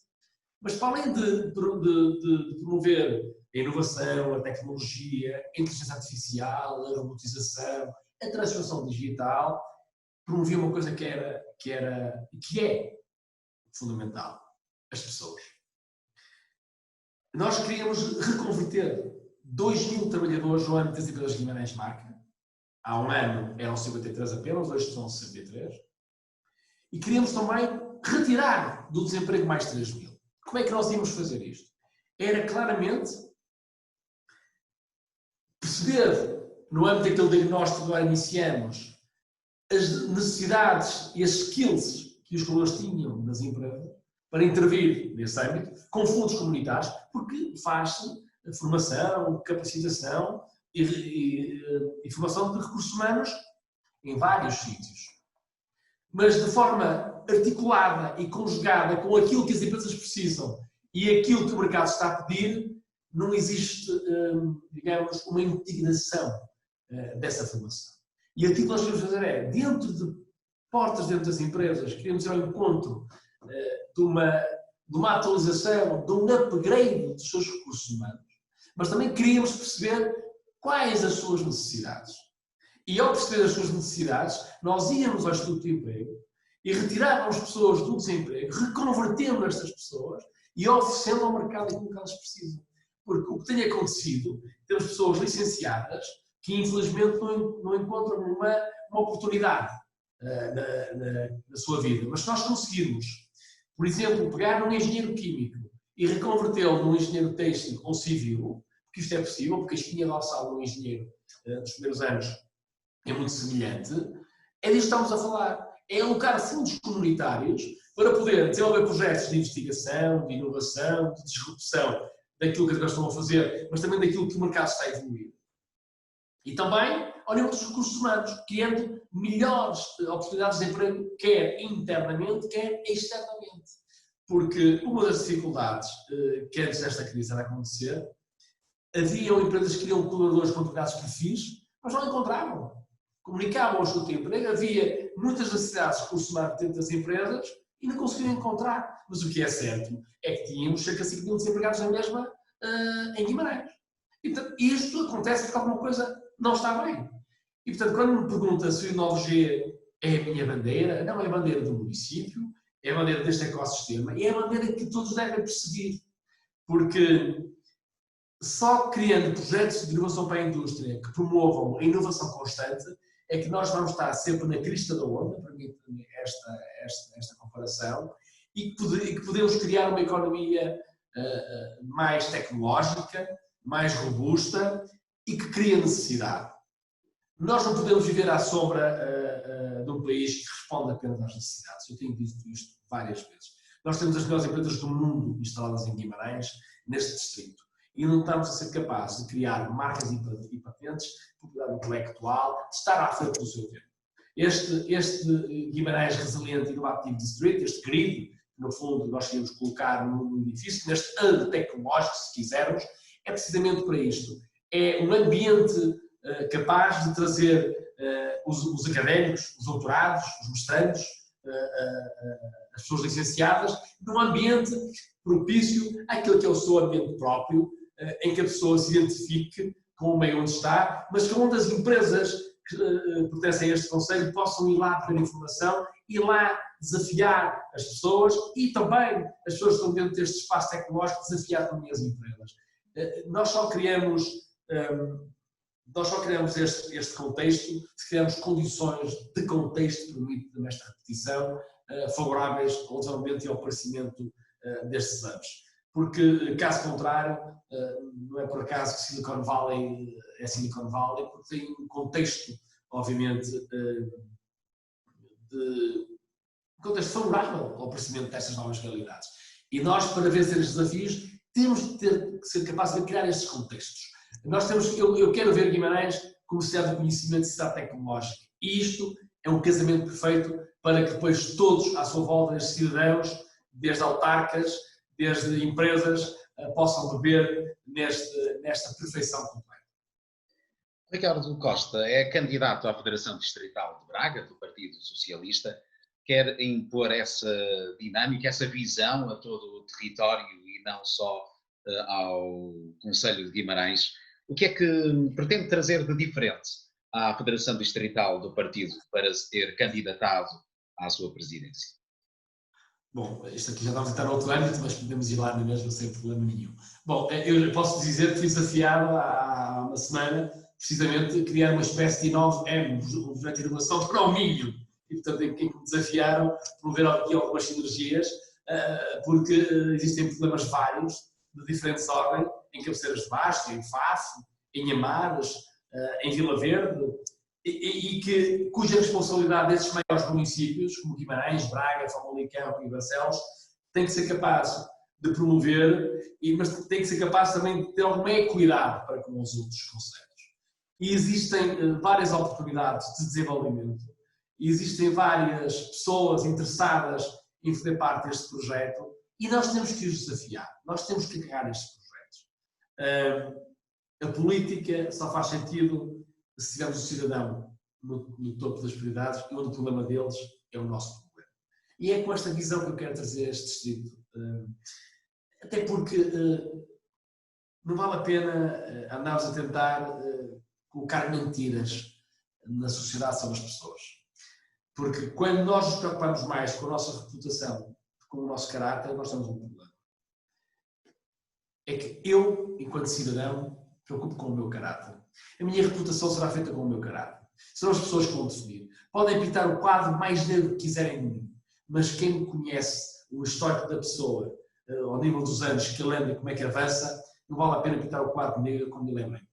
Mas para além de promover a inovação, a tecnologia, a inteligência artificial, a robotização, a transformação digital, promovia uma coisa que é fundamental: as pessoas. Nós queríamos reconverter 2.000 trabalhadores no âmbito das empresas Guimarães Marca. Há um ano eram 53 apenas, hoje são 63. E queríamos também retirar do desemprego mais 3.000. Como é que nós íamos fazer isto? Era claramente perceber, no âmbito daquele diagnóstico que agora iniciamos, as necessidades e as skills que os colaboradores tinham nas empresas para intervir nesse âmbito, com fundos comunitários, porque faz-se formação, capacitação e formação de recursos humanos em vários sítios. Mas de forma articulada e conjugada com aquilo que as empresas precisam e aquilo que o mercado está a pedir, não existe, digamos, uma integração dessa formação. E aquilo que nós queremos fazer é, dentro de portas dentro das empresas, queremos ir ao encontro de uma atualização, de um upgrade dos seus recursos humanos, mas também queríamos perceber quais as suas necessidades. E ao perceber as suas necessidades, nós íamos ao Instituto de Emprego e retirávamos pessoas do desemprego, reconvertendo estas pessoas e oferecendo ao mercado aquilo que elas precisam. Porque o que tem acontecido, temos pessoas licenciadas que infelizmente não encontram uma oportunidade na sua vida. Mas se nós conseguirmos, por exemplo, pegar num engenheiro químico e reconvertê-lo num engenheiro têxtil ou civil, porque isto é possível, porque a espinha dorsal de um engenheiro dos primeiros anos é muito semelhante, é disto que estamos a falar. É alocar fundos comunitários para poder desenvolver projetos de investigação, de inovação, de disrupção daquilo que eles estão a fazer, mas também daquilo que o mercado está a evoluir. E também, ao nível dos recursos humanos, criando melhores oportunidades de emprego, quer internamente, quer externamente. Porque uma das dificuldades que antes desta crise era acontecer, haviam empresas que queriam colaboradores com determinados perfis, mas não encontravam. Comunicavam ao Instituto de Emprego, havia muitas necessidades de recursos humanos dentro das empresas e não conseguiam encontrar. Mas o que é certo é que tínhamos cerca de 5.000 desempregados na mesma em Guimarães. E, portanto, isto acontece porque alguma coisa não está bem. E, portanto, quando me pergunta se o InovaG é a minha bandeira, não é a bandeira do município, é a bandeira deste ecossistema e é a bandeira que todos devem perseguir. Porque só criando projetos de inovação para a indústria que promovam a inovação constante é que nós vamos estar sempre na crista da onda, permite-me esta comparação, e que podemos criar uma economia mais tecnológica, mais robusta e que cria necessidade. Nós não podemos viver à sombra de um país que responde apenas às necessidades. Eu tenho dito isto várias vezes. Nós temos as melhores empresas do mundo instaladas em Guimarães, neste distrito. E não estamos a ser capazes de criar marcas e patentes, propriedade intelectual, de estar à frente do seu tempo. Este Guimarães Resilient Innovative District, este grid, que no fundo nós queríamos colocar no edifício, neste hub tecnológico, se quisermos, é precisamente para isto. É um ambiente capaz de trazer os académicos, os doutorados, os mestrandos, as pessoas licenciadas, num ambiente propício àquilo que é o seu ambiente próprio, em que a pessoa se identifique com o meio onde está, mas que onde as empresas que pertencem a este Conselho possam ir lá pedir informação, ir lá desafiar as pessoas e também as pessoas que estão dentro deste espaço tecnológico desafiar também as empresas. Nós só criamos este contexto se criarmos condições de contexto que permitam nesta repetição favoráveis ao desenvolvimento e ao aparecimento destes hubs. Porque, caso contrário, não é por acaso que Silicon Valley é Silicon Valley, porque tem um contexto, obviamente, contexto favorável ao aparecimento destas novas realidades. E nós, para vencer estes desafios, temos que ser capazes de criar estes contextos. Eu quero ver Guimarães como cidade de conhecimento e cidade tecnológica. E isto é um casamento perfeito para que depois todos, à sua volta, estes cidadãos, desde autarcas, desde empresas, possam beber nesta perfeição completa. Ricardo Costa é candidato à Federação Distrital de Braga, do Partido Socialista. Quer impor essa dinâmica, essa visão a todo o território e não só ao Conselho de Guimarães. O que é que pretende trazer de diferente à Federação Distrital do Partido para se ter candidatado à sua presidência? Bom, isto aqui já estamos a estar outro âmbito, mas podemos ir lá mesmo sem problema nenhum. Bom, eu posso dizer que fui desafiado há uma semana, precisamente, a criar uma espécie de 9M, um projeto de inovação para o Minho. E, portanto, em que me desafiaram a promover aqui algumas sinergias, porque existem problemas vários, de diferentes ordens, em Cabeceiras de Basto, em Faf, em Amares, em Vila Verde, cuja responsabilidade desses maiores municípios, como Guimarães, Braga, Famalicão e Barcelos, tem que ser capaz de promover, mas tem que ser capaz também de ter alguma equidade para com os outros concelhos. E existem várias oportunidades de desenvolvimento, e existem várias pessoas interessadas em fazer parte deste projeto, e nós temos que os desafiar, nós temos que agarrar estes projetos. A política só faz sentido se tivermos o cidadão no topo das prioridades e onde o problema deles é o nosso problema. E é com esta visão que eu quero trazer este distrito. Até porque não vale a pena andarmos a tentar colocar mentiras na sociedade sobre as pessoas. Porque quando nós nos preocupamos mais com a nossa reputação, com o nosso caráter, nós temos um problema. É que eu, enquanto cidadão, preocupo com o meu caráter. A minha reputação será feita com o meu caráter. Serão as pessoas que vão definir. Podem pintar o quadro mais negro que quiserem de mim, mas quem conhece o histórico da pessoa, ao nível dos anos que lembra e como é que avança, não vale a pena pintar o quadro negro quando ele é branco.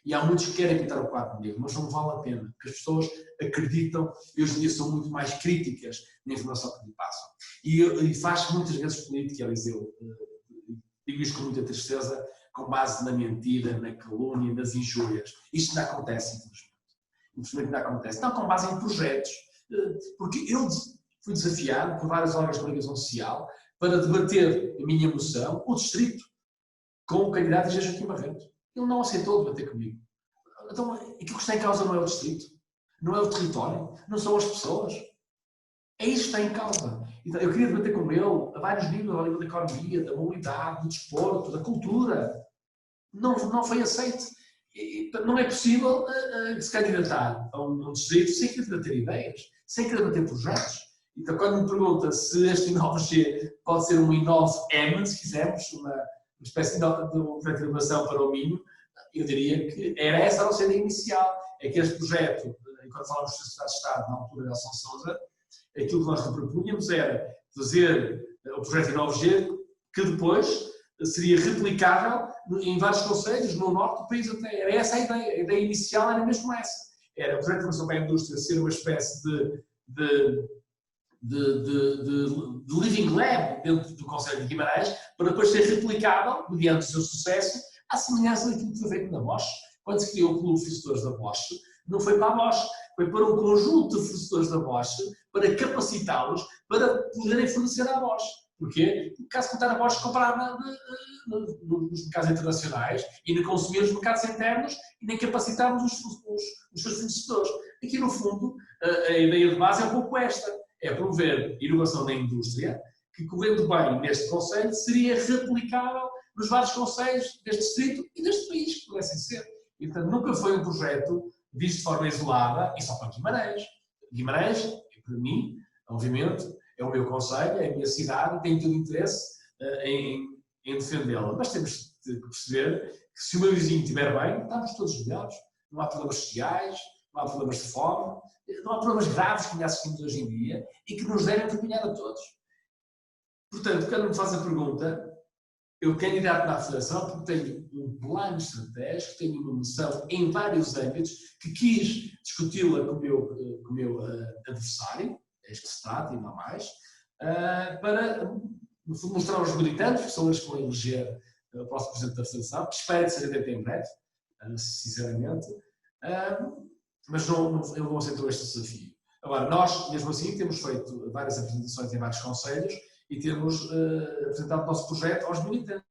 E há muitos que querem pintar o quadro negro, mas não vale a pena, porque as pessoas acreditam e hoje em dia são muito mais críticas na informação que lhe passam. E faz muitas vezes política, Eliseu, digo isto com muita tristeza, com base na mentira, na calúnia, nas injúrias. Isto não acontece, infelizmente. Infelizmente não acontece. Não com base em projetos. Porque eu fui desafiado por vários órgãos de comunicação social para debater a minha moção, o distrito, com o candidato José Joaquim Barreto. Ele não aceitou debater comigo. Então, aquilo que está em causa não é o distrito, não é o território, não são as pessoas. É isso que está em causa. Então, eu queria debater com ele a vários níveis, ao nível da economia, da mobilidade, do desporto, da cultura. Não foi aceito. Não é possível se candidatar a um distrito sem querer debater ideias, sem querer debater projetos. Então, quando me pergunta se este Inova-G pode ser um Inova-M, se quisermos, uma espécie de um projeto de inovação para o Minho, eu diria que era essa a nossa ideia inicial. É que este projeto, quando falamos de Sociedade de Estado, na altura de Nelson Sousa, aquilo que nós propunhamos era fazer o projeto Inova-G, que depois seria replicável em vários concelhos, no norte do país até. Era essa a ideia. A ideia inicial era mesmo essa. Era o projeto de inovação para a indústria ser uma espécie de living lab dentro do Conselho de Guimarães, para depois ser replicável, mediante o seu sucesso, à semelhança daquilo que foi feito na Bosch. Quando se criou o Clube de Fornecedores da Bosch, não foi para a Bosch, foi para um conjunto de fornecedores da Bosch, para capacitá-los para poderem fornecer à Bosch. Porquê? Porque caso contrário, a Bosch comprava nos mercados internacionais e não consumia nos mercados internos e nem capacitávamos os seus fornecedores. Aqui, no fundo, a ideia de base é um pouco esta. É promover inovação na indústria, que, correndo bem neste concelho, seria replicável nos vários concelhos deste distrito e deste país, que pudessem ser. E, portanto, nunca foi um projeto visto de forma isolada e só para Guimarães. Guimarães, para mim, obviamente, é o meu concelho, é a minha cidade, tenho todo o interesse em defendê-la. Mas temos de perceber que se o meu vizinho estiver bem, estamos todos melhores. Não há problemas sociais, não há problemas de fome, não há problemas graves que ainda assistimos hoje em dia e que nos devem terminar a todos. Portanto, quando me faz a pergunta, eu candidato na Federação porque tenho um plano estratégico, tenho uma noção em vários âmbitos que quis discuti-la com o meu adversário, é este que se trata e não mais, para no fundo, mostrar aos militantes, que são eles que vão eleger o próximo Presidente da Federação, que espero que seja dentro em breve, sinceramente, mas eu não aceitou este desafio. Agora, nós, mesmo assim, temos feito várias apresentações em vários conselhos e temos apresentado o nosso projeto aos militantes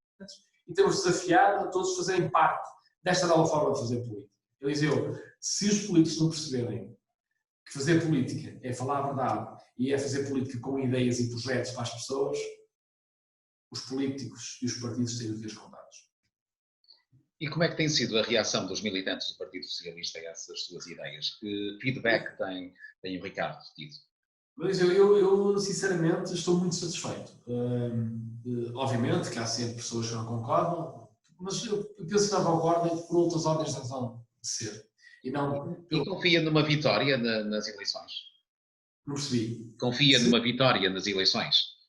e temos desafiado a todos a fazerem parte desta nova forma de fazer política. Eliseu, se os políticos não perceberem que fazer política é falar a verdade e é fazer política com ideias e projetos para as pessoas, os políticos e os partidos têm os dias contados. E como é que tem sido a reação dos militantes do Partido Socialista a essas suas ideias? Que feedback tem o Ricardo tido? Mas eu sinceramente estou muito satisfeito. Obviamente que há sempre pessoas que não concordam, mas eu penso que não concordam por outras ordens de razão de ser. E confia numa vitória nas eleições? Não percebi. Confia numa vitória nas eleições?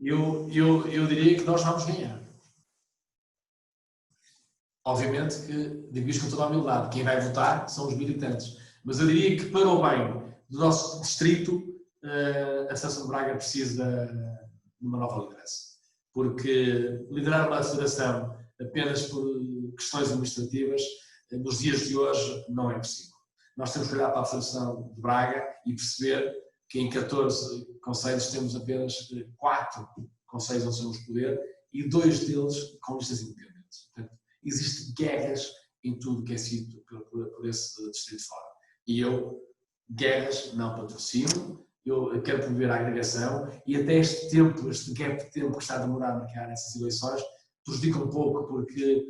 Eu diria que nós vamos ganhar. Obviamente que digo isto com toda a humildade. Quem vai votar são os militantes. Mas eu diria que para o bem do nosso distrito, a Federação de Braga precisa de uma nova liderança. Porque liderar uma federação apenas por questões administrativas, nos dias de hoje, não é possível. Nós temos que olhar para a Federação de Braga e perceber que em 14 concelhos temos apenas 4 concelhos onde temos poder e 2 deles com listas independentes. Portanto, existem guerras em tudo que é sido por esse distrito fora. E eu, guerras, não patrocino, eu quero promover a agregação e até este tempo, este gap de tempo que está a demorar a marcar essas eleições, prejudica um pouco porque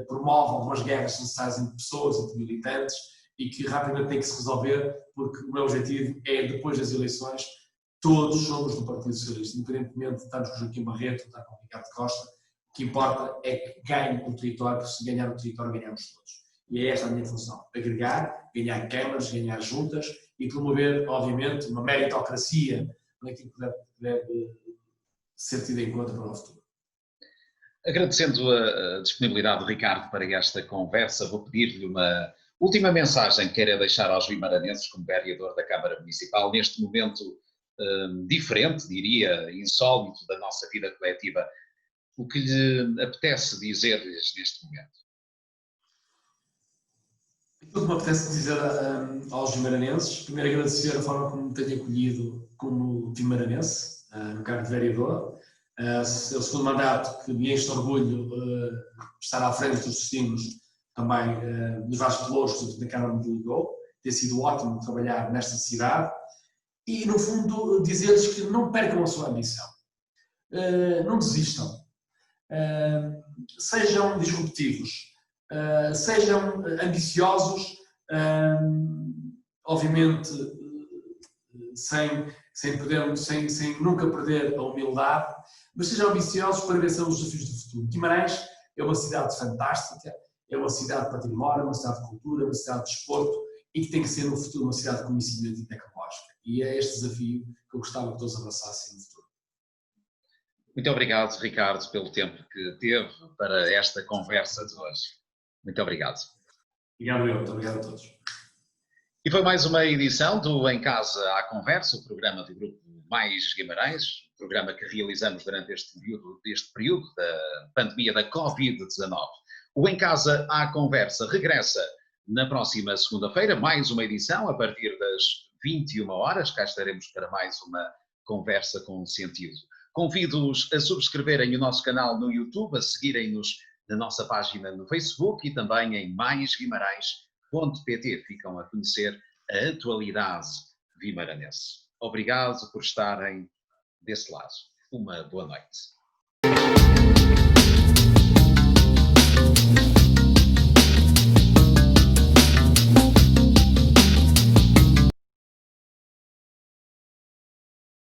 promove algumas guerras necessárias entre pessoas, entre militantes e que rapidamente tem que se resolver porque o meu objetivo é, depois das eleições, todos somos do Partido Socialista, independentemente de estarmos com Joaquim Barreto ou estar com o Ricardo Costa, o que importa é que ganhe o território, porque se ganhar o território ganhamos todos. E é esta a minha função, agregar, ganhar câmaras, ganhar juntas e promover, obviamente, uma meritocracia naquilo que deve ser tido em conta para o futuro. Agradecendo a disponibilidade do Ricardo para esta conversa, vou pedir-lhe uma última mensagem que queira deixar aos guimaranenses como vereador da Câmara Municipal, neste momento diferente, diria, insólito da nossa vida coletiva. O que lhe apetece dizer-lhes neste momento? Aquilo que me apetece dizer aos guimaranenses, primeiro agradecer a forma como me tenho acolhido como guimaranense, no cargo de vereador. É o segundo mandato que me enche de orgulho estar à frente dos destinos também dos vários pelouros da Câmara me delegou. Tem sido ótimo trabalhar nesta cidade e, no fundo, dizer-lhes que não percam a sua ambição. Não desistam. Sejam disruptivos. Sejam ambiciosos, obviamente sem nunca perder a humildade, mas sejam ambiciosos para vencer os desafios do futuro. Guimarães é uma cidade fantástica, é uma cidade de património, uma cidade de cultura, uma cidade de desporto e que tem que ser no futuro uma cidade de conhecimento e tecnológica. E é este desafio que eu gostava que todos abraçassem no futuro. Muito obrigado, Ricardo, pelo tempo que teve para esta conversa de hoje. Muito obrigado. Obrigado, muito obrigado a todos. E foi mais uma edição do Em Casa à Conversa, o programa do Grupo Mais Guimarães, programa que realizamos durante este período da pandemia da Covid-19. O Em Casa à Conversa regressa na próxima segunda-feira, mais uma edição, a partir das 21 horas. Cá estaremos para mais uma conversa com sentido. Convido-os a subscreverem o nosso canal no YouTube, a seguirem-nos na nossa página no Facebook e também em maisguimarães.pt. Ficam a conhecer a atualidade guimaranense. Obrigado por estarem desse lado. Uma boa noite.